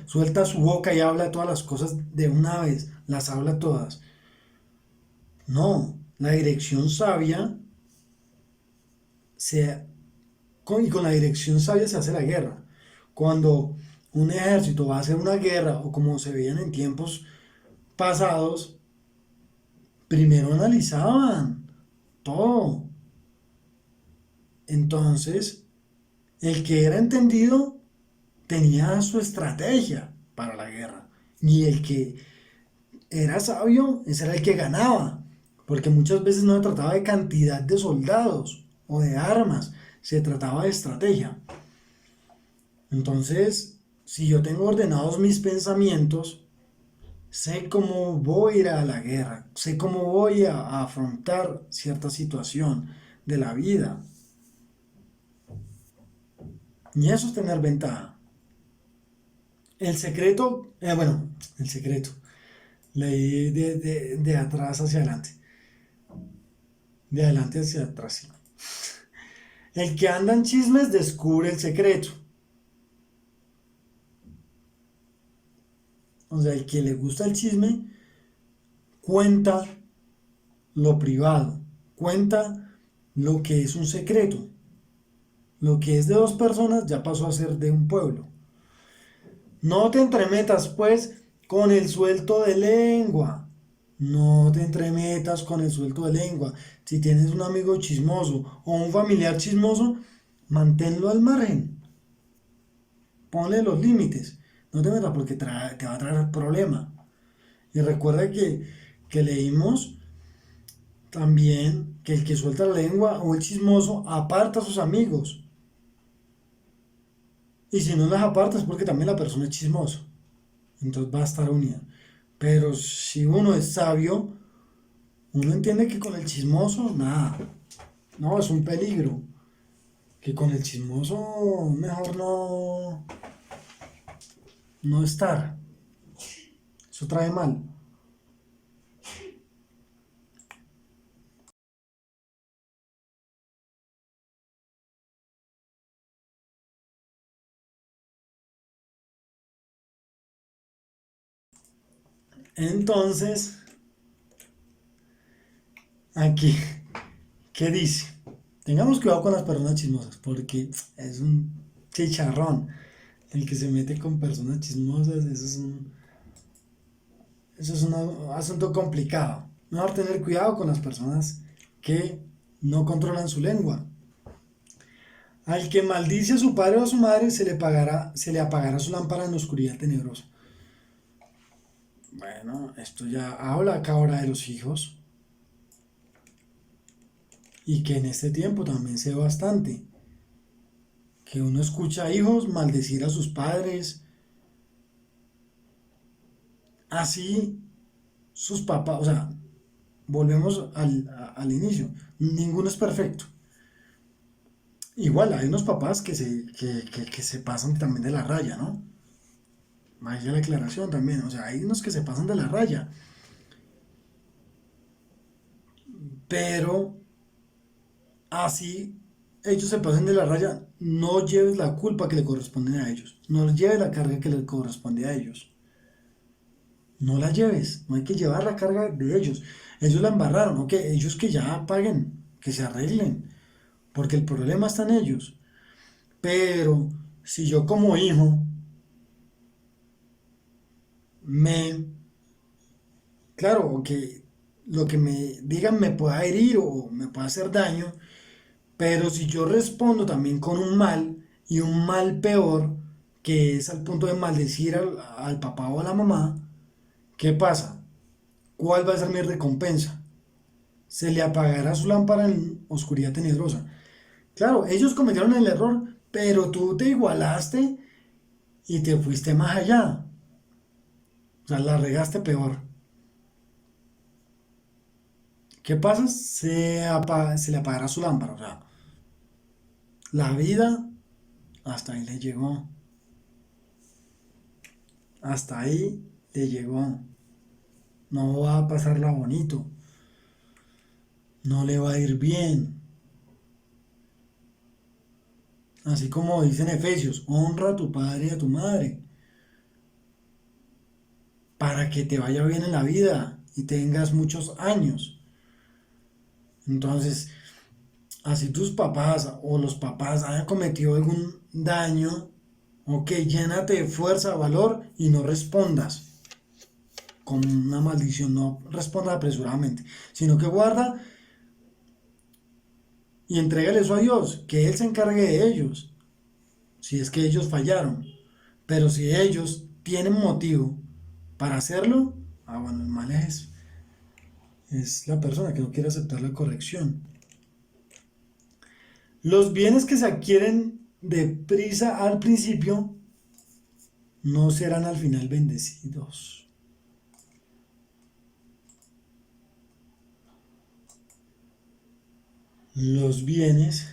suelta su boca y habla todas las cosas de una vez, las habla todas. No, la dirección sabia se, y con la dirección sabia se hace la guerra. Cuando un ejército va a hacer una guerra, o como se veían en tiempos pasados, primero analizaban todo. Entonces, el que era entendido tenía su estrategia para la guerra. Y el que era sabio, ese era el que ganaba. Porque muchas veces no se trataba de cantidad de soldados o de armas, se trataba de estrategia. Entonces, si yo tengo ordenados mis pensamientos, sé cómo voy a ir a la guerra, sé cómo voy a afrontar cierta situación de la vida. Y eso es tener ventaja. El secreto, bueno, el secreto, leí de atrás hacia adelante, de adelante hacia atrás, sí. El que anda en chismes descubre el secreto. O sea, el que le gusta el chisme cuenta lo privado, cuenta lo que es un secreto. Lo que es de dos personas ya pasó a ser de un pueblo. No te entremetas, pues, con el suelto de lengua. No te entremetas con el suelto de lengua. Si tienes un amigo chismoso o un familiar chismoso, manténlo al margen. Ponle los límites. No te metas porque te va a traer problema. Y recuerda que leímos también que el que suelta la lengua o el chismoso aparta a sus amigos. Y si no las aparta es porque también la persona es chismosa. Entonces va a estar unida. Pero si uno es sabio, uno entiende que con el chismoso, nada. No, es un peligro. Que con el chismoso mejor no estar. Eso trae mal. Entonces, aquí, ¿qué dice? Tengamos cuidado con las personas chismosas, porque es un chicharrón. El que se mete con personas chismosas, eso es un asunto complicado. Mejor tener cuidado con las personas que no controlan su lengua. Al que maldice a su padre o a su madre se le apagará su lámpara en la oscuridad tenebrosa. Bueno, esto ya habla acá ahora de los hijos y que en este tiempo también se ve bastante. Que uno escucha a hijos maldecir a sus padres, así sus papás, o sea, volvemos al inicio, ninguno es perfecto. Igual, hay unos papás que se pasan también de la raya, ¿no? Vaya la aclaración también, o sea, hay unos que se pasan de la raya, pero así ellos se pasen de la raya, no lleves la culpa que le corresponde a ellos, no lleves la carga que le corresponde a ellos, no la lleves, no hay que llevar la carga de ellos. Ellos la embarraron, ok, ellos que ya paguen, que se arreglen, porque el problema está en ellos. Pero si yo como hijo me, claro, que lo que me digan me pueda herir o me pueda hacer daño, pero si yo respondo también con un mal y un mal peor, que es al punto de maldecir al papá o a la mamá, ¿qué pasa? ¿Cuál va a ser mi recompensa? Se le apagará su lámpara en oscuridad tenebrosa. Claro, ellos cometieron el error, pero tú te igualaste y te fuiste más allá. O sea, la regaste peor. ¿Qué pasa? Se le apagará su lámpara. O sea, la vida hasta ahí le llegó. Hasta ahí le llegó. No va a pasarla bonito. No le va a ir bien. Así como dicen Efesios, honra a tu padre y a tu madre para que te vaya bien en la vida y tengas muchos años. Entonces, así tus papás o los papás hayan cometido algún daño, ok, llénate de fuerza, valor y no respondas con una maldición, no respondas apresuradamente, sino que guarda y entrégale eso a Dios, que Él se encargue de ellos, si es que ellos fallaron. Pero si ellos tienen motivo para hacerlo, bueno, el mal es la persona que no quiere aceptar la corrección. Los bienes que se adquieren deprisa al principio no serán al final bendecidos. Los bienes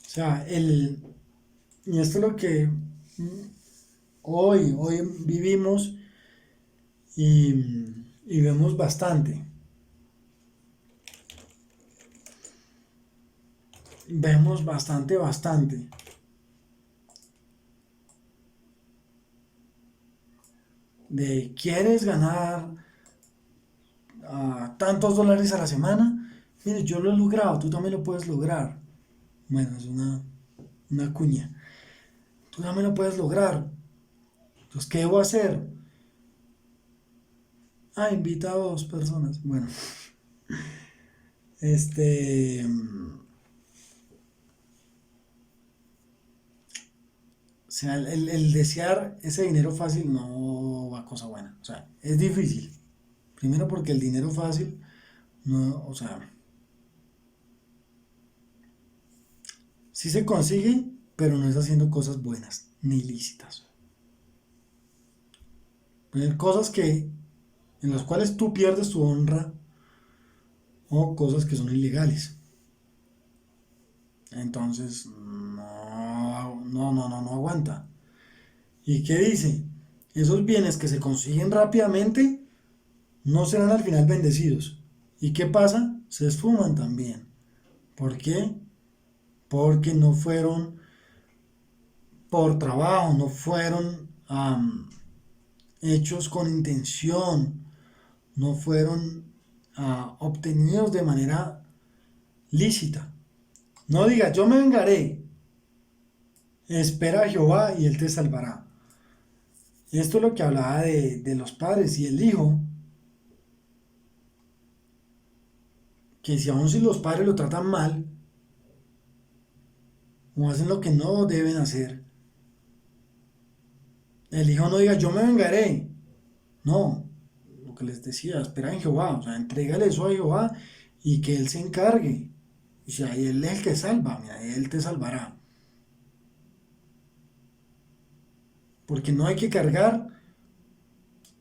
o sea, y esto es lo que hoy vivimos y, y vemos bastante. Vemos bastante. De quieres ganar tantos dólares a la semana. Mire, yo lo he logrado, tú también lo puedes lograr. Bueno, es una cuña. Tú también lo puedes lograr. Entonces, ¿qué debo hacer? Invita a dos personas. Bueno, este. O sea, el desear ese dinero fácil no va a cosa buena. O sea, es difícil. Primero porque el dinero fácil, no, o sea, sí se consigue, pero no es haciendo cosas buenas ni lícitas. Cosas en las cuales tú pierdes tu honra o cosas que son ilegales. Entonces, no aguanta. ¿Y qué dice? Esos bienes que se consiguen rápidamente no serán al final bendecidos. ¿Y qué pasa? Se esfuman también. ¿Por qué? Porque no fueron por trabajo, no fueron hechos con intención, no fueron obtenidos de manera lícita. No digas, yo me vengaré, espera a Jehová y él te salvará. Esto es lo que hablaba de los padres y el hijo, que si aún si los padres lo tratan mal o hacen lo que no deben hacer, el hijo no diga, yo me vengaré. No, lo que les decía, espera en Jehová, o sea, entrégale eso a Jehová y que él se encargue. O sea, y él es el que salva, mira, él te salvará. Porque no hay que cargar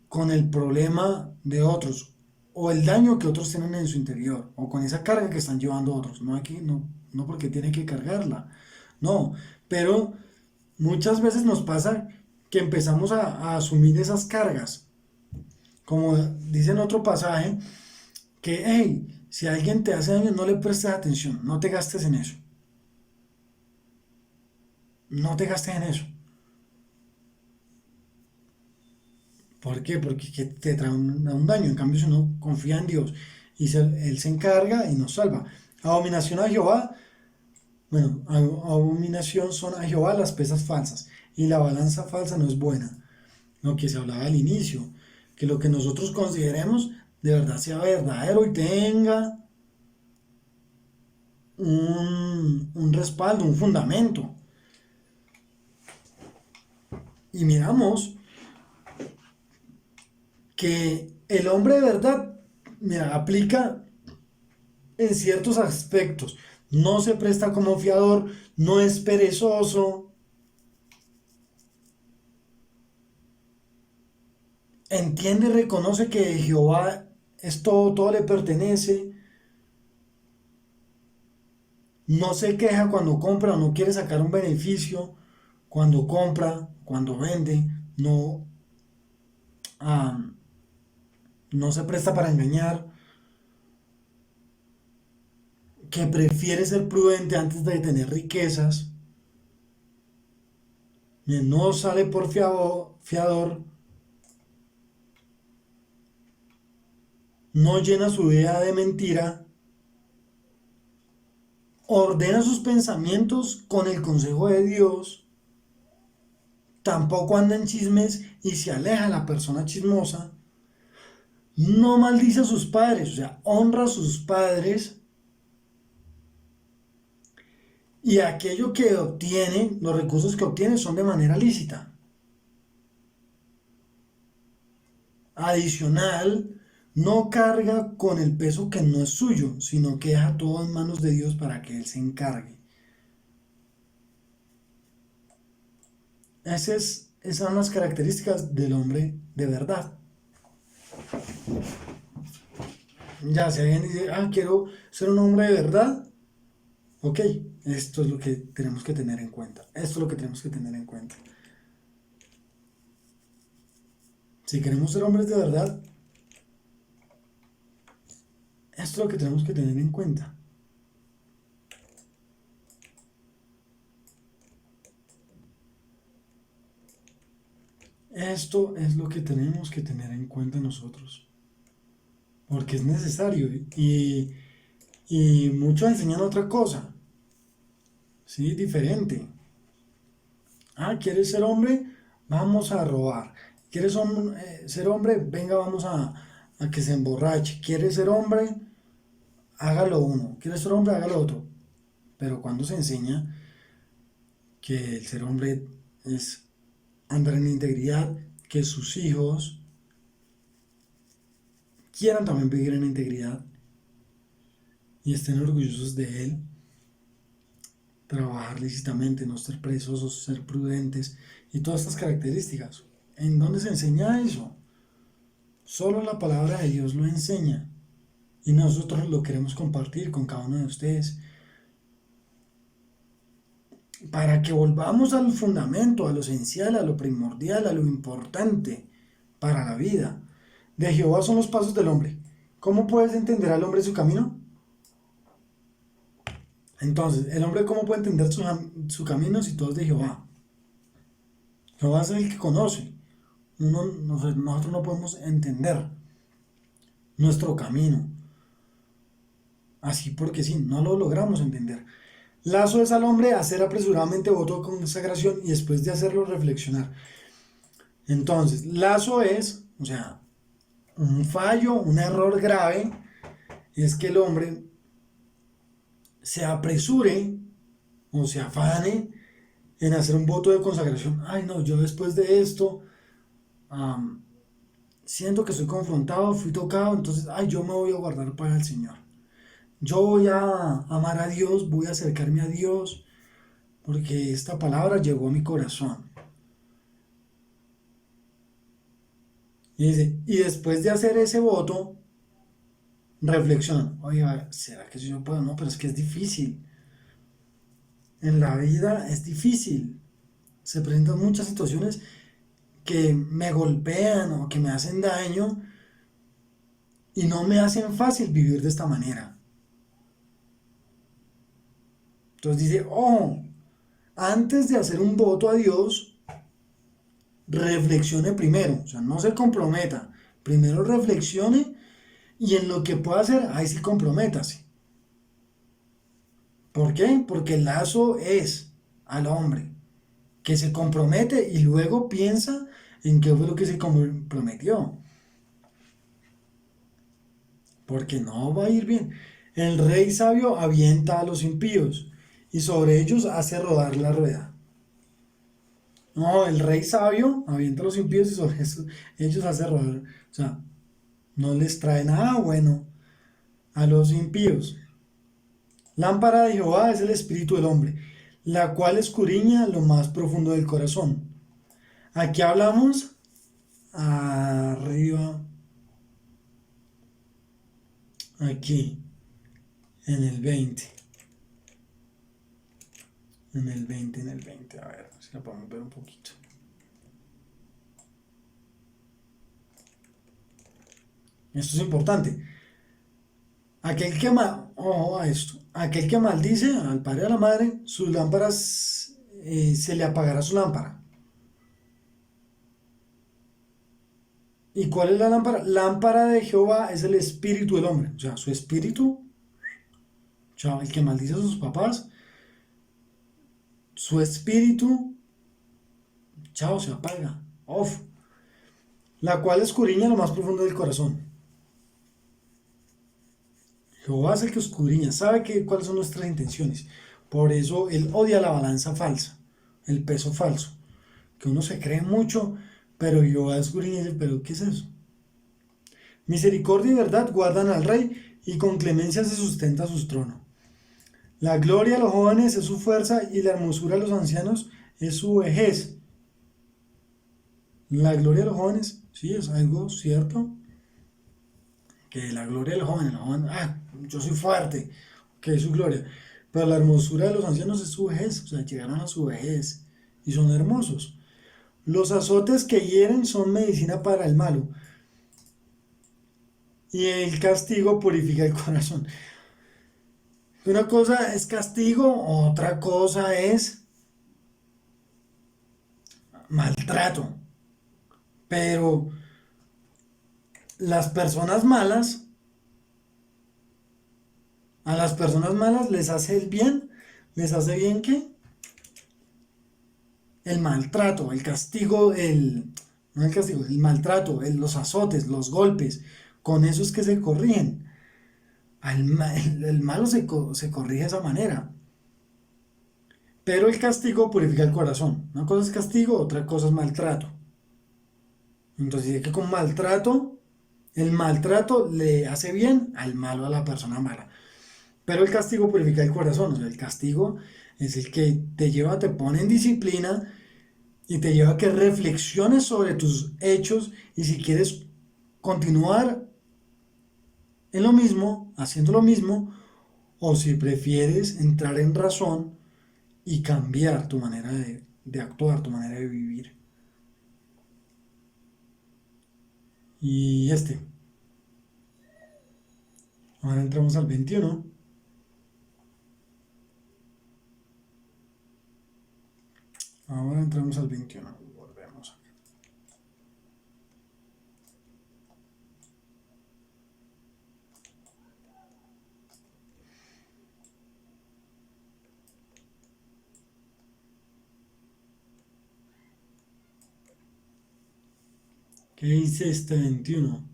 con el problema de otros o el daño que otros tienen en su interior o con esa carga que están llevando otros. No hay que, no porque tiene que cargarla. No, pero muchas veces nos pasa que empezamos a asumir esas cargas. Como dice en otro pasaje, que hey, si alguien te hace daño, no le prestes atención, no te gastes en eso. No te gastes en eso. ¿Por qué? Porque te trae un daño. En cambio, si uno confía en Dios y Él se encarga y nos salva. Abominación a Jehová. Bueno, abominación son a Jehová las pesas falsas. Y la balanza falsa no es buena. Lo que se hablaba al inicio. Que lo que nosotros consideremos de verdad sea verdadero y tenga un respaldo, un fundamento. Y miramos que el hombre de verdad, mira, aplica en ciertos aspectos. No se presta como fiador, no es perezoso, entiende y reconoce que Jehová es todo, todo le pertenece, no se queja cuando compra o no quiere sacar un beneficio, cuando compra, cuando vende, no, ah, no se presta para engañar, que prefiere ser prudente antes de tener riquezas, no sale por fiador, no llena su vida de mentira, ordena sus pensamientos con el consejo de Dios, tampoco anda en chismes y se aleja de la persona chismosa, no maldice a sus padres, o sea, honra a sus padres y aquello que obtiene, los recursos que obtiene son de manera lícita. Adicional, no carga con el peso que no es suyo, sino que deja todo en manos de Dios para que Él se encargue. Esas son las características del hombre de verdad. Ya, si alguien dice, quiero ser un hombre de verdad, ok, esto es lo que tenemos que tener en cuenta. Esto es lo que tenemos que tener en cuenta. Si queremos ser hombres de verdad, esto es lo que tenemos que tener en cuenta. Esto es lo que tenemos que tener en cuenta nosotros. Porque es necesario. Y muchos enseñan otra cosa. Sí, diferente. ¿Quieres ser hombre? Vamos a robar. ¿Quieres ser hombre? Venga, vamos a que se emborrache. ¿Quieres ser hombre? Hágalo uno. ¿Quieres ser hombre? Hágalo otro. Pero cuando se enseña que el ser hombre es andar en integridad, que sus hijos quieran también vivir en integridad y estén orgullosos de él, trabajar lícitamente, no ser presos, ser prudentes y todas estas características. ¿En dónde se enseña eso? Solo la palabra de Dios lo enseña y nosotros lo queremos compartir con cada uno de ustedes para que volvamos al fundamento, a lo esencial, a lo primordial, a lo importante para la vida. De Jehová son los pasos del hombre. ¿Cómo puedes entender al hombre su camino? Entonces, ¿el hombre cómo puede entender su camino si todo es de Jehová? Jehová es el que conoce. Nosotros no podemos entender nuestro camino. Así porque sí, no lo logramos entender. Lazo es al hombre hacer apresuradamente voto de consagración y después de hacerlo reflexionar. Entonces, lazo es, o sea, un fallo, un error grave, es que el hombre se apresure o se afane en hacer un voto de consagración. Ay, no, yo después de esto um, siento que soy confrontado, fui tocado, entonces, yo me voy a guardar para el Señor. Yo voy a amar a Dios, voy a acercarme a Dios, porque esta palabra llegó a mi corazón. Y dice, y después de hacer ese voto, reflexiona, oye, ¿será que yo puedo? No, pero es que es difícil. En la vida es difícil. Se presentan muchas situaciones que me golpean o que me hacen daño y no me hacen fácil vivir de esta manera. Entonces dice, antes de hacer un voto a Dios, reflexione primero, o sea, no se comprometa, primero reflexione y en lo que pueda hacer, ahí sí comprométase. ¿Por qué? Porque el lazo es al hombre que se compromete y luego piensa en qué fue lo que se comprometió. Porque no va a ir bien. El rey sabio avienta a los impíos y sobre ellos hace rodar la rueda. No, el rey sabio avienta a los impíos y sobre eso, ellos hace rodar. O sea, no les trae nada bueno a los impíos. Lámpara de Jehová es el espíritu del hombre, la cual escudriña lo más profundo del corazón. Aquí hablamos arriba, aquí, en el 20. En el 20. A ver, si la podemos ver un poquito. Esto es importante. Ojo a esto, aquel que maldice al padre y a la madre, sus lámparas, se le apagará su lámpara. ¿Y cuál es la lámpara? Lámpara de Jehová es el espíritu del hombre. O sea, su espíritu, chao, el que maldice a sus papás, su espíritu, chao, se apaga. Off. La cual escudriña lo más profundo del corazón. Jehová es el que escudriña, sabe cuáles son nuestras intenciones. Por eso él odia la balanza falsa, el peso falso. Que uno se cree mucho, pero Jehová escudriña y dice, pero ¿qué es eso? Misericordia y verdad guardan al rey y con clemencia se sustenta su trono. La gloria de los jóvenes es su fuerza y la hermosura de los ancianos es su vejez. La gloria de los jóvenes, sí, es algo cierto. Que la gloria de los jóvenes, yo soy fuerte, que es su gloria. Pero la hermosura de los ancianos es su vejez, o sea, llegaron a su vejez y son hermosos. Los azotes que hieren son medicina para el malo y el castigo purifica el corazón. Una cosa es castigo, otra cosa es maltrato. Pero las personas malas, a las personas malas les hace el bien, les hace bien ¿qué? El maltrato, el castigo, no el castigo, el maltrato, los azotes, los golpes, con eso es que se corrigen. El malo se corrige de esa manera. Pero el castigo purifica el corazón. Una cosa es castigo, otra cosa es maltrato. Entonces dice que con maltrato, el maltrato le hace bien al malo, a la persona mala. Pero el castigo purifica el corazón. O sea, el castigo es el que te lleva, te pone en disciplina y te lleva a que reflexiones sobre tus hechos y si quieres continuar en lo mismo, haciendo lo mismo, o si prefieres entrar en razón y cambiar tu manera de actuar, tu manera de vivir. Y ahora entramos al 21. Ahora entramos al 21. Volvemos acá. ¿Qué dice este 21?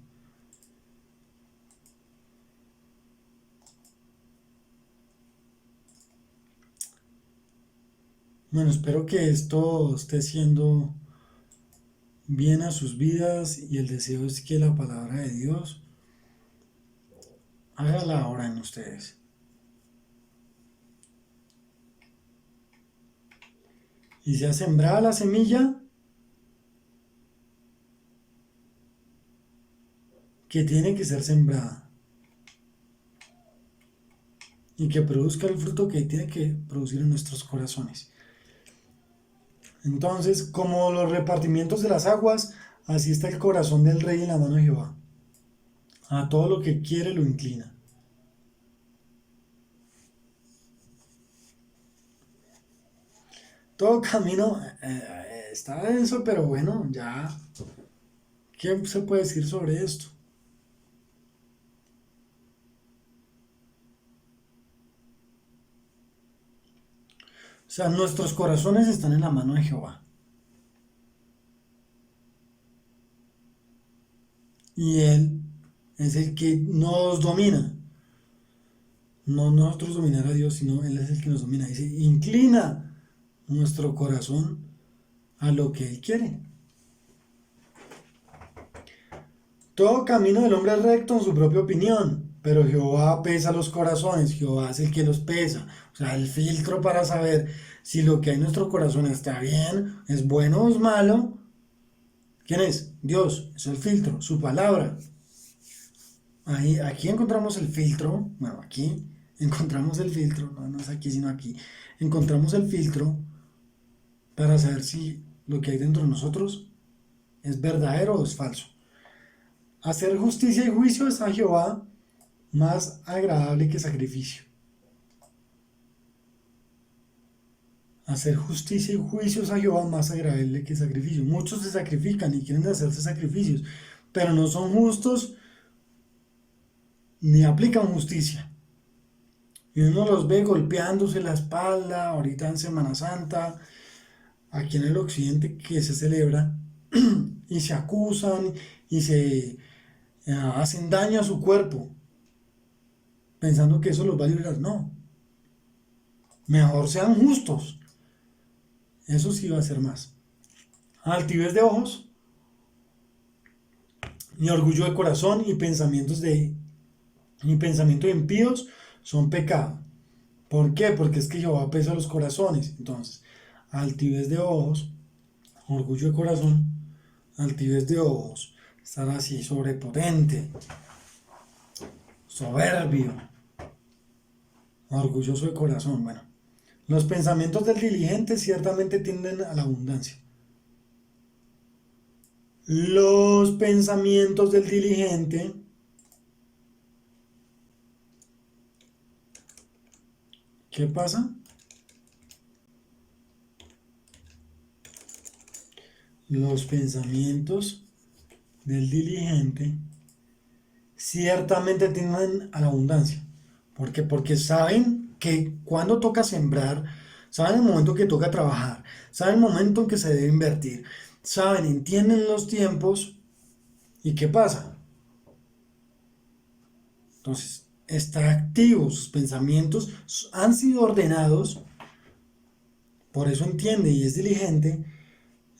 Bueno, espero que esto esté siendo bien a sus vidas y el deseo es que la palabra de Dios haga la obra en ustedes. Y sea sembrada la semilla que tiene que ser sembrada y que produzca el fruto que tiene que producir en nuestros corazones. Entonces, como los repartimientos de las aguas, así está el corazón del rey en la mano de Jehová. A todo lo que quiere lo inclina. Todo camino está denso, pero bueno, ya, ¿qué se puede decir sobre esto? O sea, nuestros corazones están en la mano de Jehová. Y Él es el que nos domina. No nosotros dominar a Dios, sino Él es el que nos domina. Dice, inclina nuestro corazón a lo que Él quiere. Todo camino del hombre es recto en su propia opinión, pero Jehová pesa los corazones, Jehová es el que los pesa. O sea, el filtro para saber si lo que hay en nuestro corazón está bien, es bueno o es malo. ¿Quién es? Dios, es el filtro, su palabra. Ahí, aquí encontramos el filtro, bueno, aquí encontramos el filtro, no, no es aquí sino aquí, encontramos el filtro para saber si lo que hay dentro de nosotros es verdadero o es falso. Hacer justicia y juicio es a Jehová más agradable que sacrificio. Hacer justicia y juicio es a Jehová más agradable que sacrificio. Muchos se sacrifican y quieren hacerse sacrificios, pero no son justos ni aplican justicia. Y uno los ve golpeándose la espalda, ahorita en Semana Santa, aquí en el occidente que se celebra, y se acusan y se hacen daño a su cuerpo, pensando que eso los va a liberar. No, mejor sean justos, eso sí va a ser más. Altivez de ojos, y orgullo de corazón y pensamientos impíos son pecado. ¿Por qué? Porque es que Jehová pesa los corazones. Entonces, altivez de ojos, orgullo de corazón, altivez de ojos, estar así sobrepotente, soberbio, orgulloso de corazón. Bueno, los pensamientos del diligente ciertamente tienden a la abundancia. Los pensamientos del diligente, ¿qué pasa? Los pensamientos del diligente ciertamente tienden a la abundancia. ¿Por qué? Porque saben que cuando toca sembrar, saben el momento que toca trabajar, saben el momento en que se debe invertir, saben, entienden los tiempos y qué pasa. Entonces, está activo, sus pensamientos han sido ordenados, por eso entiende y es diligente.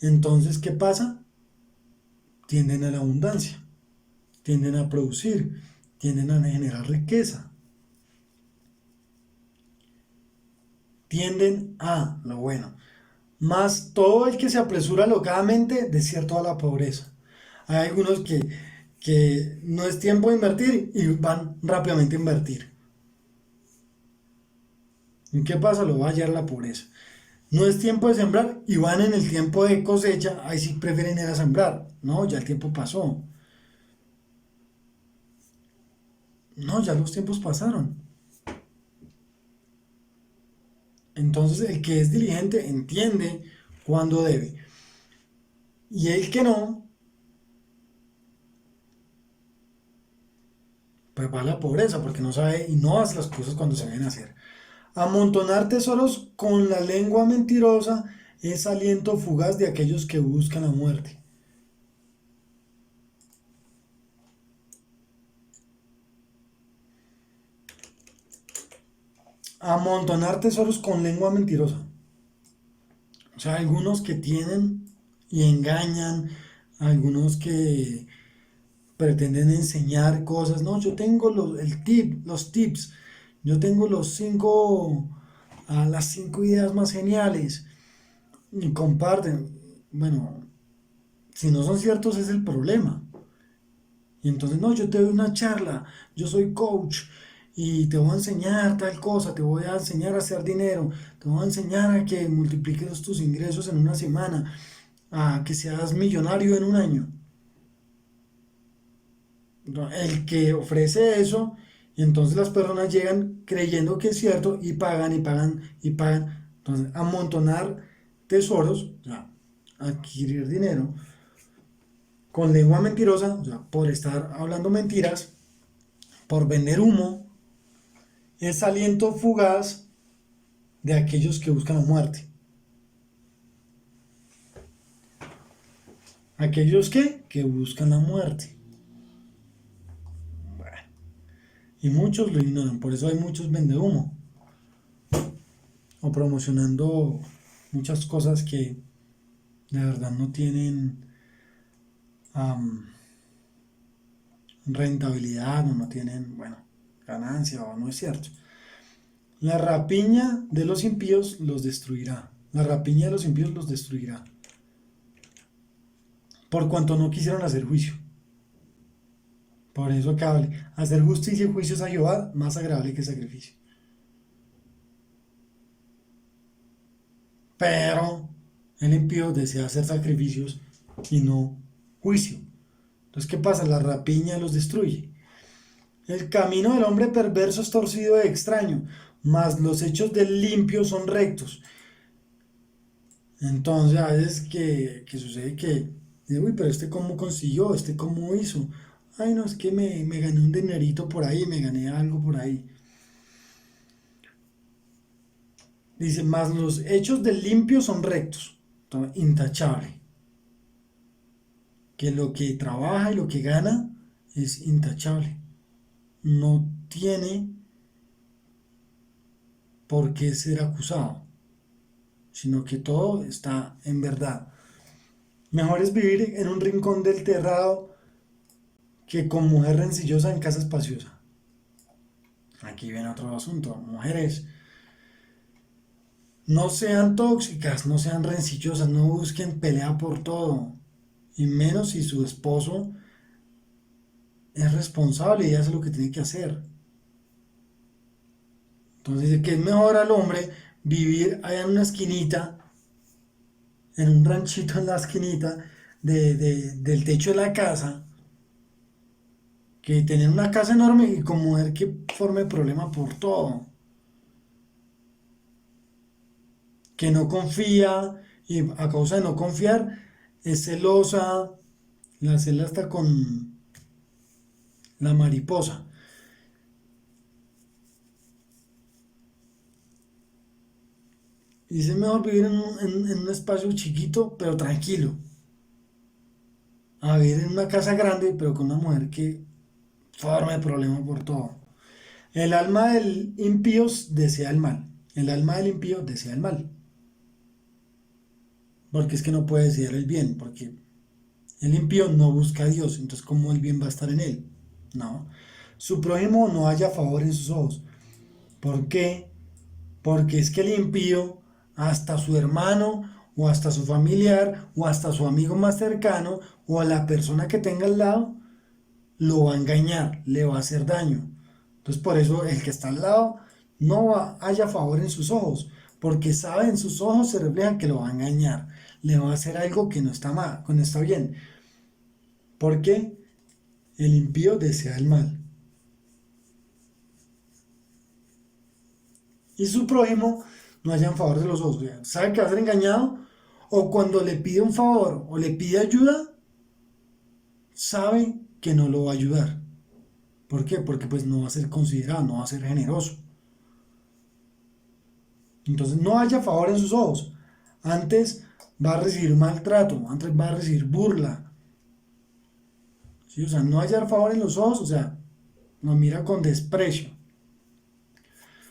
Entonces, ¿qué pasa? Tienden a la abundancia, tienden a producir, tienden a generar riqueza, tienden a lo bueno. Más todo el que se apresura locadamente, de cierto a la pobreza. Hay algunos que no es tiempo de invertir y van rápidamente a invertir. ¿Y qué pasa? Lo va a hallar la pobreza. No es tiempo de sembrar y van en el tiempo de cosecha, ahí sí prefieren ir a sembrar. No, ya el tiempo pasó. No, ya los tiempos pasaron. Entonces el que es diligente entiende cuándo debe. Y el que no, pues va a la pobreza porque no sabe y no hace las cosas cuando se deben hacer. Amontonar tesoros con la lengua mentirosa es aliento fugaz de aquellos que buscan la muerte. Amontonar tesoros con lengua mentirosa. O sea, algunos que tienen y engañan, algunos que pretenden enseñar cosas. No, yo tengo los tips, yo tengo las 5 ideas más geniales y comparten. Bueno, si no son ciertos es el problema. Y entonces, no, yo te doy una charla, yo soy coach y te voy a enseñar tal cosa, te voy a enseñar a hacer dinero, te voy a enseñar a que multipliques tus ingresos en una semana, a que seas millonario en un año. No, el que ofrece eso, y entonces las personas llegan creyendo que es cierto y pagan y pagan y pagan. Entonces, amontonar tesoros, o sea, adquirir dinero con lengua mentirosa, o sea, por estar hablando mentiras, por vender humo, es aliento fugaz de aquellos que buscan la muerte. ¿Aquellos que buscan la muerte? Bueno. y muchos lo ignoran. Por eso hay muchos vendehumo o promocionando muchas cosas que de verdad no tienen am, rentabilidad o no tienen, bueno, ganancia o no es cierto. La rapiña de los impíos los destruirá. La rapiña de los impíos los destruirá. Por cuanto no quisieron hacer juicio. Por eso acá hacer justicia y juicios a Jehová, más agradable que sacrificio. Pero el impío desea hacer sacrificios y no juicio. Entonces, ¿qué pasa? La rapiña los destruye. El camino del hombre perverso es torcido e extraño, mas los hechos del limpio son rectos. Entonces, a veces que sucede que, uy, pero este cómo consiguió, este cómo hizo. Ay, no, es que me gané un dinerito por ahí, me gané algo por ahí. Dice, mas los hechos del limpio son rectos, intachable. Que lo que trabaja y lo que gana es intachable. No tiene por qué ser acusado, sino que todo está en verdad. Mejor es vivir en un rincón del terrado que con mujer rencillosa en casa espaciosa. Aquí viene otro asunto. Mujeres, no sean tóxicas, no sean rencillosas, no busquen pelea por todo. Y menos si su esposo es responsable y hace lo que tiene que hacer. Entonces dice que es mejor al hombre vivir allá en una esquinita, en un ranchito en la esquinita del techo de la casa, que tener una casa enorme y con mujer que forme problema por todo. Que no confía y a causa de no confiar es celosa, la cela está con la mariposa. Dice es mejor vivir en un espacio chiquito pero tranquilo, a vivir en una casa grande pero con una mujer que forme problema por todo. El alma del impío desea el mal. El alma del impío desea el mal. Porque es que no puede desear el bien, porque el impío no busca a Dios, entonces ¿cómo el bien va a estar en él? No. Su prójimo no halla favor en sus ojos. ¿Por qué? Porque es que el impío, hasta su hermano, o hasta su familiar, o hasta su amigo más cercano, o a la persona que tenga al lado, lo va a engañar, le va a hacer daño. Entonces por eso el que está al lado no haya favor en sus ojos, porque sabe en sus ojos se refleja que lo va a engañar, le va a hacer algo que no está mal, que no está bien, porque el impío desea el mal. Y su prójimo no haya en favor de los ojos, sabe que va a ser engañado, o cuando le pide un favor o le pide ayuda, sabe que no lo va a ayudar. ¿Por qué? Porque pues no va a ser considerado, no va a ser generoso. Entonces no haya favor en sus ojos. Antes va a recibir maltrato, antes va a recibir burla. ¿Sí? O sea, no hallar favor en los ojos, o sea, nos mira con desprecio.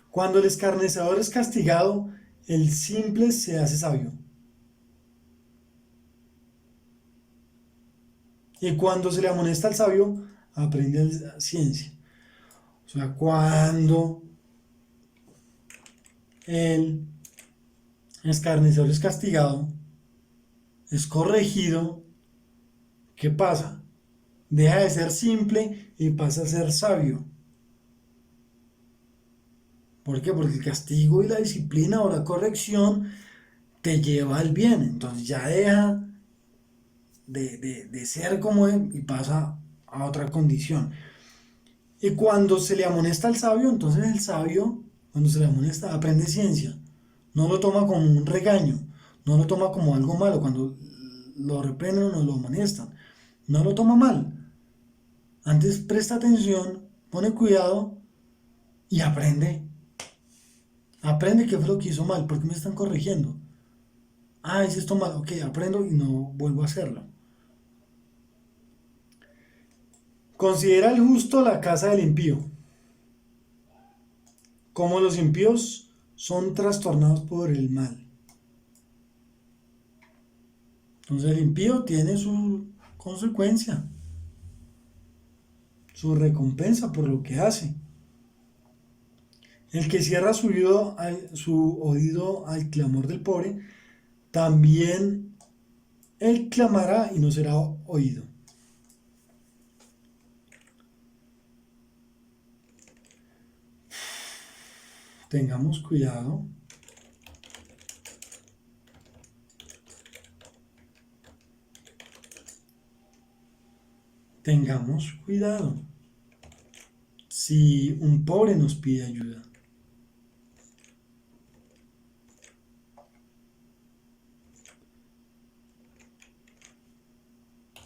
Cuando el escarnecedor es castigado, el simple se hace sabio. Y cuando se le amonesta al sabio, aprende ciencia. O sea, cuando el escarnecedor es castigado, es corregido, ¿qué pasa? Deja de ser simple y pasa a ser sabio. ¿Por qué? Porque el castigo y la disciplina o la corrección te lleva al bien. Entonces ya deja de ser como él y pasa a otra condición. Y cuando se le amonesta al sabio, entonces el sabio, cuando se le amonesta, aprende ciencia. No lo toma como un regaño, no lo toma como algo malo. Cuando lo reprenden o lo amonestan, no lo toma mal. Antes presta atención, pone cuidado y aprende. Aprende qué fue lo que hizo mal, porque me están corrigiendo. Ah, hice esto mal, ok, aprendo y no vuelvo a hacerlo. Considera el justo la casa del impío, como los impíos son trastornados por el mal. Entonces el impío tiene su consecuencia, su recompensa por lo que hace. El que cierra su oído al clamor del pobre, también él clamará y no será oído. Tengamos cuidado. Tengamos cuidado. Si un pobre nos pide ayuda.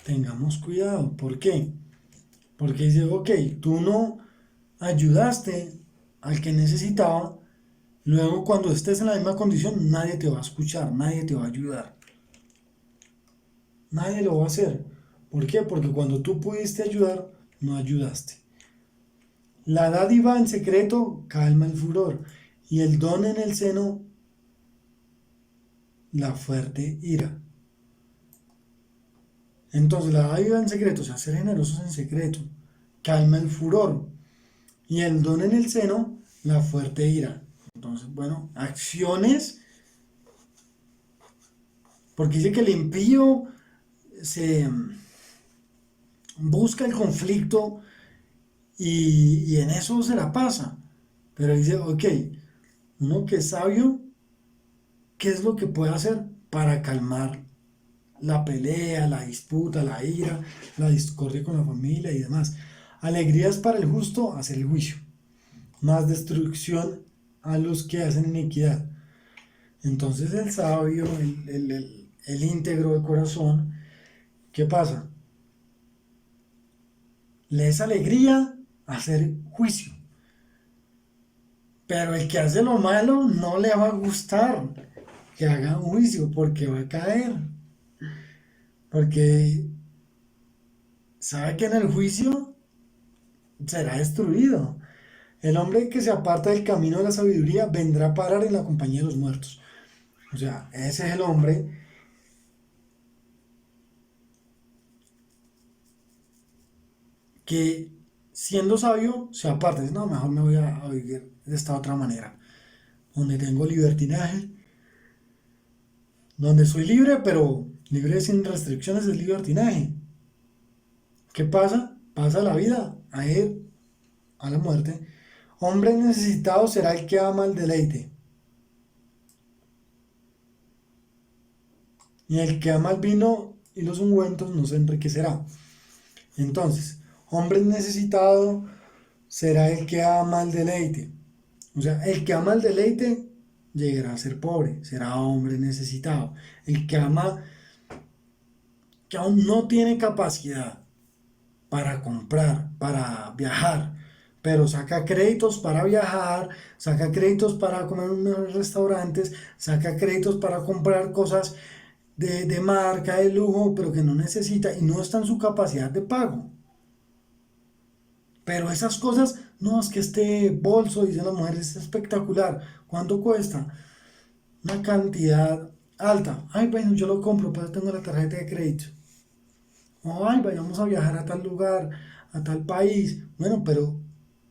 Tengamos cuidado. ¿Por qué? Porque dice, ok, tú no ayudaste al que necesitaba, luego cuando estés en la misma condición nadie te va a escuchar, nadie te va a ayudar, nadie lo va a hacer. ¿Por qué? Porque cuando tú pudiste ayudar, no ayudaste. La dádiva en secreto calma el furor y el don en el seno la fuerte ira. Entonces la dádiva en secreto, o sea, ser generosos en secreto, calma el furor y el don en el seno la fuerte ira. Entonces, bueno, acciones, porque dice que el impío se busca el conflicto y en eso se la pasa. Pero dice, ok, uno que es sabio, ¿qué es lo que puede hacer para calmar la pelea, la disputa, la ira, la discordia con la familia y demás? Alegrías para el justo, hacer el juicio. Más destrucción a los que hacen iniquidad. Entonces el sabio, el íntegro de corazón, ¿qué pasa? Le es alegría hacer juicio. Pero el que hace lo malo no le va a gustar que haga un juicio porque va a caer. Porque sabe que en el juicio será destruido. El hombre que se aparta del camino de la sabiduría vendrá a parar en la compañía de los muertos. O sea, ese es el hombre que siendo sabio se aparta. Dice, no, mejor me voy a vivir de esta otra manera. Donde tengo libertinaje, donde soy libre, pero libre sin restricciones es libertinaje. ¿Qué pasa? Pasa la vida a ir a la muerte. Hombre necesitado será el que ama el deleite. Y el que ama el vino y los ungüentos no se enriquecerá. Entonces, hombre necesitado será el que ama el deleite. O sea, el que ama el deleite llegará a ser pobre, será hombre necesitado. El que ama, que aún no tiene capacidad para comprar, para viajar, pero saca créditos para viajar, saca créditos para comer en mejores restaurantes, saca créditos para comprar cosas de marca, de lujo, pero que no necesita y no está en su capacidad de pago. Pero esas cosas, no, es que este bolso, dice la mujer, es espectacular. ¿Cuánto cuesta? Una cantidad alta. Ay, bueno, yo lo compro, pues tengo la tarjeta de crédito. O, ay, vayamos a viajar a tal lugar, a tal país. Bueno, pero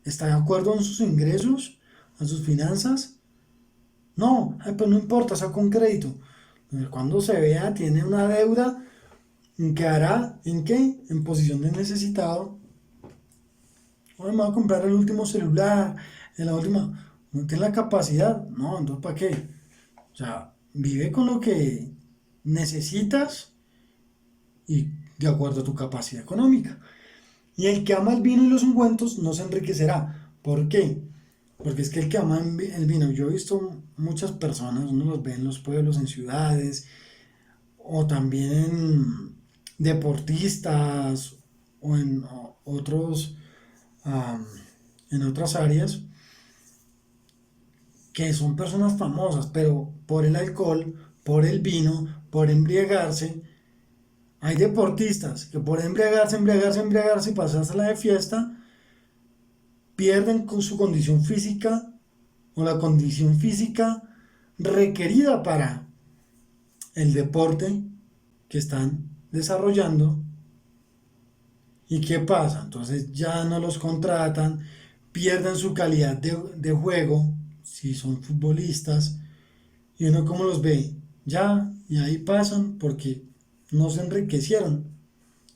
¿está de acuerdo en sus ingresos, en sus finanzas? No, ay, pues no importa, saco un crédito. Cuando se vea, tiene una deuda, quedará ¿en qué? En posición de necesitado. Hoy me voy a comprar el último celular, en la última. ¿No tiene la capacidad? No, entonces ¿para qué? O sea, vive con lo que necesitas y de acuerdo a tu capacidad económica. Y el que ama el vino y los ungüentos no se enriquecerá. ¿Por qué? Porque es que el que ama el vino, yo he visto muchas personas, uno los ve en los pueblos, en ciudades, o también en deportistas, o en otros, am, en otras áreas, que son personas famosas, pero por el alcohol, por el vino, por embriagarse. Hay deportistas que por embriagarse y pasarse la de fiesta, pierden con su condición física o la condición física requerida para el deporte que están desarrollando. ¿Y qué pasa? Entonces ya no los contratan, pierden su calidad de juego, si son futbolistas, y uno cómo los ve, ya, y ahí pasan porque no se enriquecieron,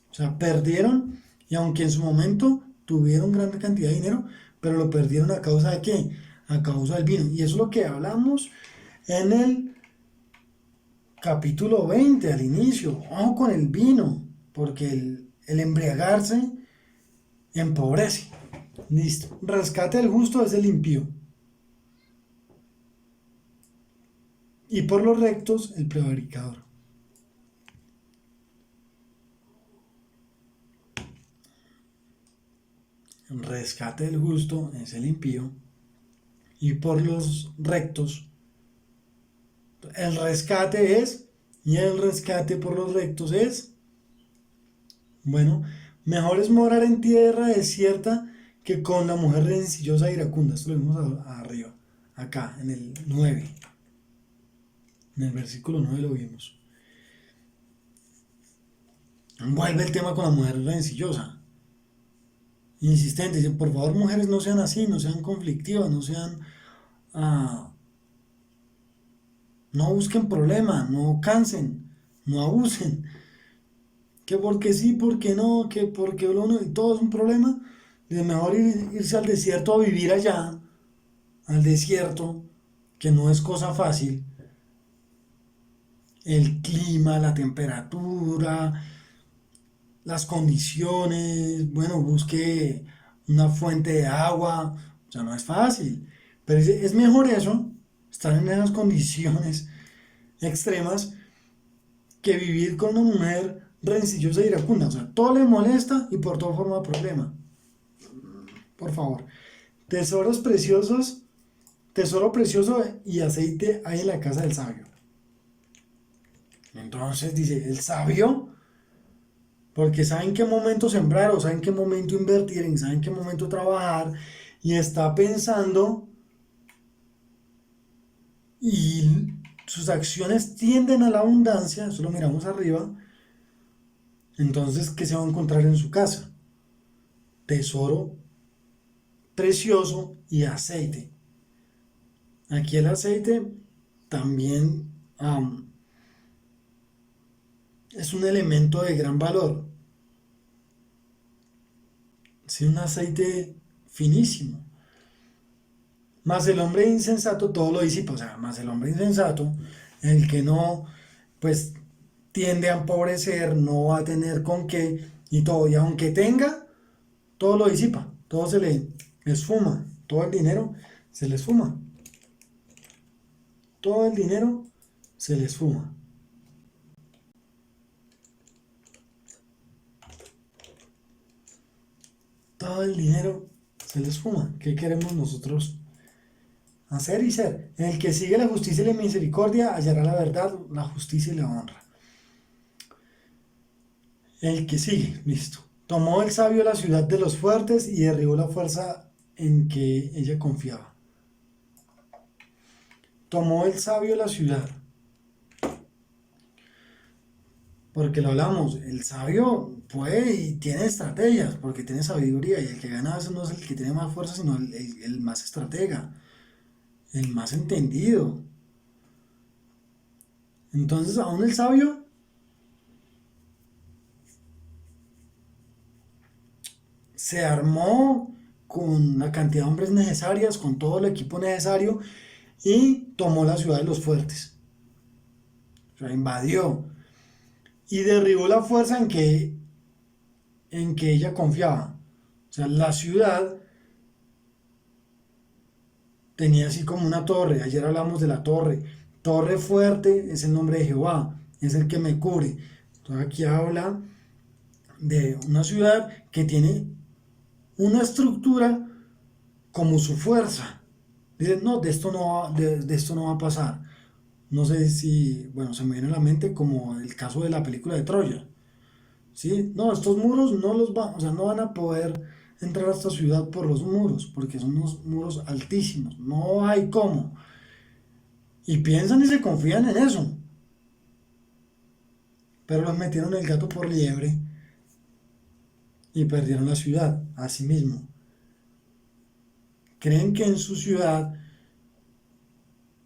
o sea, perdieron, y aunque en su momento tuvieron gran cantidad de dinero, pero lo perdieron a causa de qué, a causa del vino, y eso es lo que hablamos en el capítulo 20 al inicio, ojo con el vino, porque el embriagarse empobrece. Listo. Rescate del justo es el impío. Y por los rectos, el prevaricador. Rescate del justo es el impío. Y por los rectos, el rescate es, y el rescate por los rectos es, bueno, mejor es morar en tierra desierta que con la mujer rencillosa e iracunda. Esto lo vimos arriba, acá, en el 9. En el versículo 9 lo vimos. Vuelve el tema con la mujer rencillosa, insistente. Dice, por favor, mujeres, no sean así, no sean conflictivas, no sean... ah, no busquen problemas, no cansen, no abusen. Que porque sí, porque no, que porque uno y todo es un problema. Es mejor irse al desierto a vivir allá, al desierto, que no es cosa fácil. El clima, la temperatura, las condiciones, bueno, busque una fuente de agua, o sea, no es fácil, pero es mejor eso, estar en esas condiciones extremas, que vivir con una mujer rencillosa e iracunda, o sea, todo le molesta y por todo forma problema, por favor. Tesoros preciosos, tesoro precioso y aceite hay en la casa del sabio. Entonces dice, el sabio, porque sabe en qué momento sembrar, o sabe en qué momento invertir, sabe en qué momento trabajar, y está pensando, y sus acciones tienden a la abundancia, eso lo miramos arriba. Entonces, ¿qué se va a encontrar en su casa? Tesoro precioso y aceite. Aquí el aceite también es un elemento de gran valor. Es un aceite finísimo. Más el hombre insensato todo lo disipa, o sea, más el hombre insensato, el que no, pues tiende a empobrecer, no va a tener con qué y todo, y aunque tenga, todo lo disipa, todo se le esfuma, todo el dinero se le esfuma, todo el dinero se le esfuma. Todo el dinero se le esfuma. ¿Qué queremos nosotros hacer y ser? El que sigue la justicia y la misericordia hallará la verdad, la justicia y la honra. El que sigue, listo. Tomó el sabio la ciudad de los fuertes y derribó la fuerza en que ella confiaba. Tomó el sabio la ciudad. Porque lo hablamos, el sabio puede y tiene estrategias, porque tiene sabiduría, y el que gana a veces no es el que tiene más fuerza, sino el más estratega, el más entendido. Entonces, aún el sabio se armó con la cantidad de hombres necesarias, con todo el equipo necesario, y tomó la ciudad de los fuertes. O sea, invadió y derribó la fuerza en que ella confiaba. O sea, la ciudad tenía así como una torre. Ayer hablamos de la torre. Torre fuerte es el nombre de Jehová, es el que me cubre. Entonces aquí habla de una ciudad que tiene una estructura como su fuerza. Dicen, no, de esto no va a pasar. No sé si, bueno, se me viene a la mente como el caso de la película de Troya. ¿Sí? No, estos muros no los van, o sea, no van a poder entrar a esta ciudad por los muros, porque son unos muros altísimos, no hay cómo. Y piensan y se confían en eso, pero los metieron el gato por liebre y perdieron la ciudad. Asimismo, creen que en su ciudad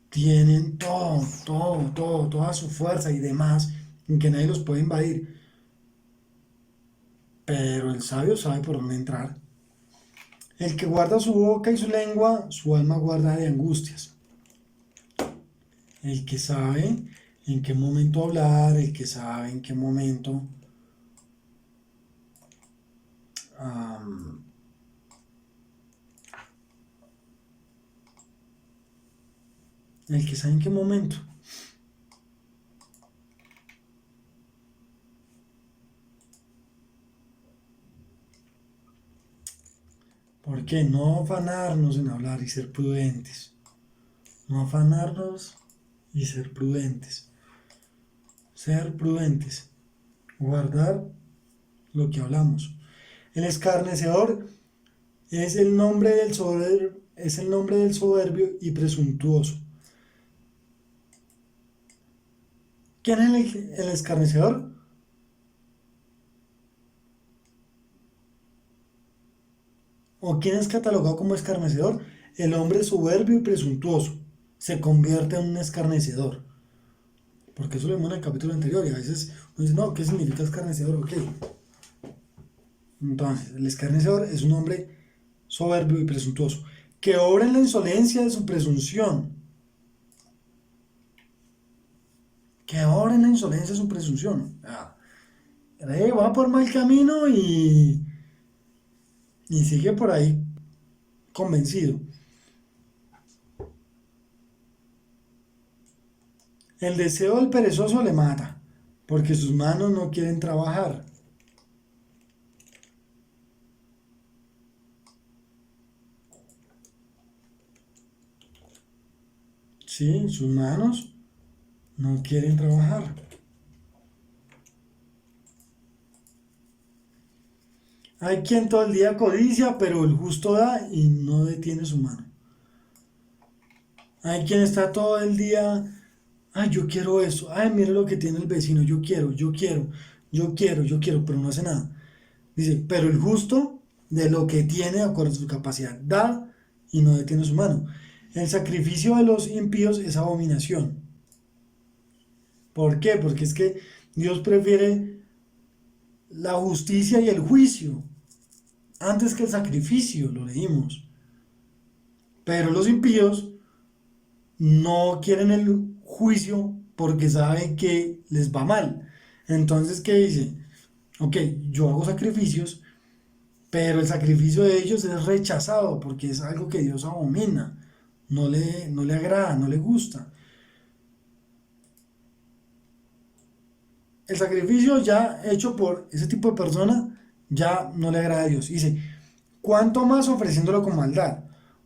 tienen toda su fuerza y demás, en que nadie los puede invadir. Pero el sabio sabe por dónde entrar. El que guarda su boca y su lengua, su alma guarda de angustias. El que sabe en qué momento hablar, el que sabe en qué momento um, el que sabe en qué momento. ¿Por qué? No afanarnos en hablar y ser prudentes. No afanarnos y ser prudentes. Ser prudentes. Guardar lo que hablamos. El escarnecedor es el nombre del soberbio y presuntuoso. ¿Quién es el escarnecedor? ¿O quién es catalogado como escarnecedor? El hombre soberbio y presuntuoso se convierte en un escarnecedor. Porque eso lo vimos en el capítulo anterior y a veces uno dice, no, ¿qué significa escarnecedor? Ok. Entonces, el escarnecedor es un hombre soberbio y presuntuoso, que obra en la insolencia de su presunción. Que obra en la insolencia de su presunción. Va por mal camino y sigue por ahí convencido. El deseo del perezoso le mata, porque sus manos no quieren trabajar. Sí, sus manos no quieren trabajar. Hay quien todo el día codicia, pero el justo da y no detiene su mano. Hay quien está todo el día, ay, yo quiero eso, ay, mire lo que tiene el vecino, yo quiero, pero no hace nada. Dice, pero el justo de lo que tiene, de acuerdo a su capacidad, da y no detiene su mano. El sacrificio de los impíos es abominación. ¿Por qué? Porque es que Dios prefiere la justicia y el juicio antes que el sacrificio, lo leímos. Pero los impíos no quieren el juicio porque saben que les va mal. Entonces, ¿qué dice? Ok, yo hago sacrificios, pero el sacrificio de ellos es rechazado porque es algo que Dios abomina, no le agrada, no le gusta. El sacrificio ya hecho por ese tipo de persona ya no le agrada a Dios. Dice, ¿cuánto más ofreciéndolo con maldad?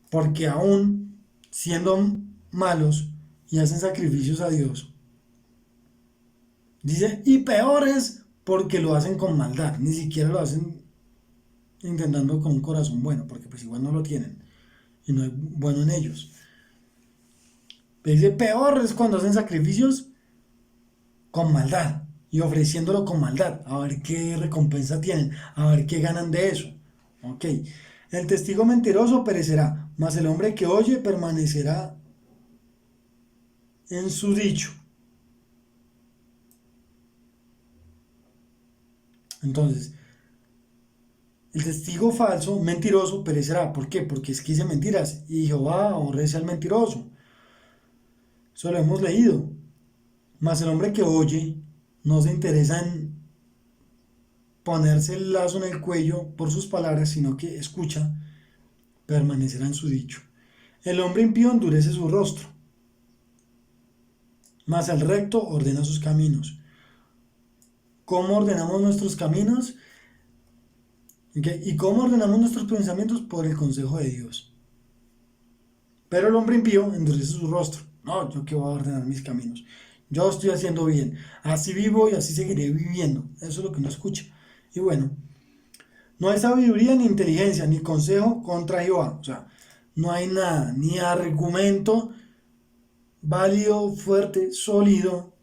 Porque aún siendo malos y hacen sacrificios a Dios, dice, y peores porque lo hacen con maldad, ni siquiera lo hacen intentando con un corazón bueno, porque pues igual no lo tienen y no es bueno en ellos. Pero dice, peor es cuando hacen sacrificios con maldad y ofreciéndolo con maldad, a ver qué recompensa tienen, a ver qué ganan de eso. Ok, el testigo mentiroso perecerá, mas el hombre que oye permanecerá en su dicho. Entonces, el testigo falso, mentiroso, perecerá. ¿Por qué? Porque es que dice mentiras y Jehová aborrece al mentiroso. Eso lo hemos leído. Mas el hombre que oye no se interesa en ponerse el lazo en el cuello por sus palabras, sino que escucha, permanecerá en su dicho. El hombre impío endurece su rostro, mas el recto ordena sus caminos. ¿Cómo ordenamos nuestros caminos? ¿Okay? ¿Y cómo ordenamos nuestros pensamientos? Por el consejo de Dios. Pero el hombre impío endurece su rostro. No, yo que voy a ordenar mis caminos. Yo estoy haciendo bien. Así vivo y así seguiré viviendo. Eso es lo que uno escucha. Y bueno, No hay sabiduría ni inteligencia, ni consejo contra Jehová. O sea, no hay nada, ni argumento válido, fuerte, sólido,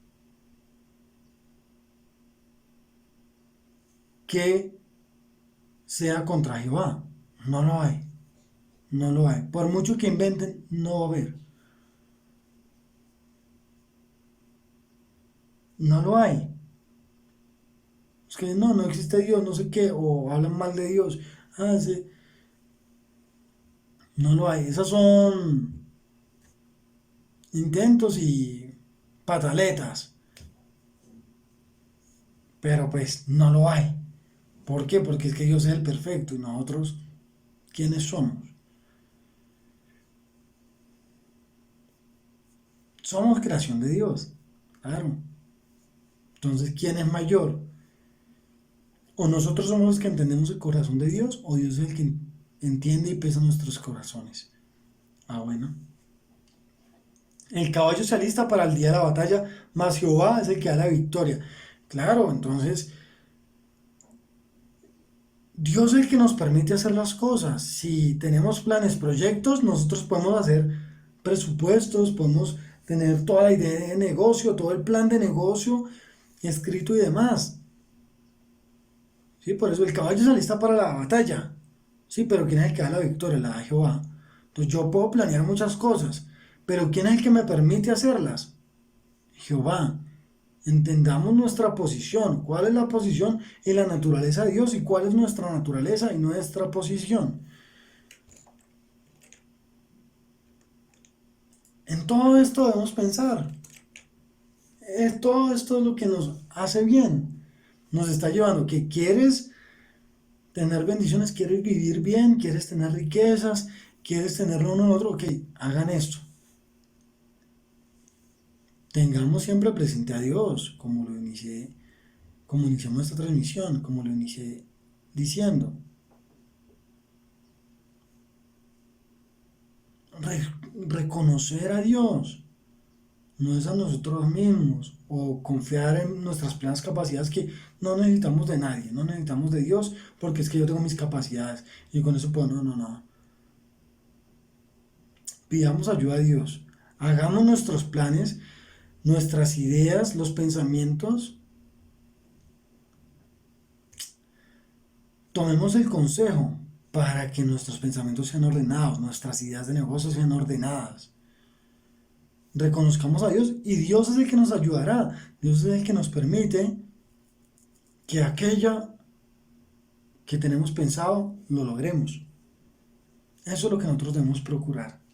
que sea contra Jehová. No lo hay, no lo hay. Por mucho que inventen, no va a haber. No lo hay. Es que no, no existe Dios, no sé qué, o hablan mal de Dios. Ah, sí, no lo hay. Esas son intentos y pataletas, pero pues no lo hay. ¿Por qué? Porque es que Dios es el perfecto y nosotros, ¿quiénes somos? Somos creación de Dios, claro. Entonces, ¿quién es mayor? O nosotros somos los que entendemos el corazón de Dios, o Dios es el que entiende y pesa nuestros corazones. Ah, bueno. El caballo se alista para el día de la batalla, mas Jehová es el que da la victoria. Claro, entonces Dios es el que nos permite hacer las cosas. Si tenemos planes, proyectos, nosotros podemos hacer presupuestos, podemos tener toda la idea de negocio, todo el plan de negocio escrito y demás. ¿Sí? Por eso el caballo se alista para la batalla. Sí, pero ¿quién es el que da la victoria? La da Jehová. Entonces yo puedo planear muchas cosas, pero ¿quién es el que me permite hacerlas? Jehová. Entendamos nuestra posición, cuál es la posición y la naturaleza de Dios y cuál es nuestra naturaleza y nuestra posición. En todo esto debemos pensar. Todo esto es lo que nos hace bien. Nos está llevando que quieres tener bendiciones, quieres vivir bien, quieres tener riquezas, quieres tener lo uno en otro. Ok, hagan esto. Tengamos siempre presente a Dios, como iniciamos esta transmisión, como lo inicié diciendo. Reconocer a Dios, no es a nosotros mismos, o confiar en nuestras plenas capacidades que no necesitamos de nadie, no necesitamos de Dios, porque es que yo tengo mis capacidades y con eso puedo, no, no, no. Pidamos ayuda a Dios, hagamos nuestros planes, nuestras ideas, los pensamientos, tomemos el consejo para que nuestros pensamientos sean ordenados, nuestras ideas de negocio sean ordenadas. Reconozcamos a Dios y Dios es el que nos ayudará, Dios es el que nos permite que aquello que tenemos pensado lo logremos. Eso es lo que nosotros debemos procurar.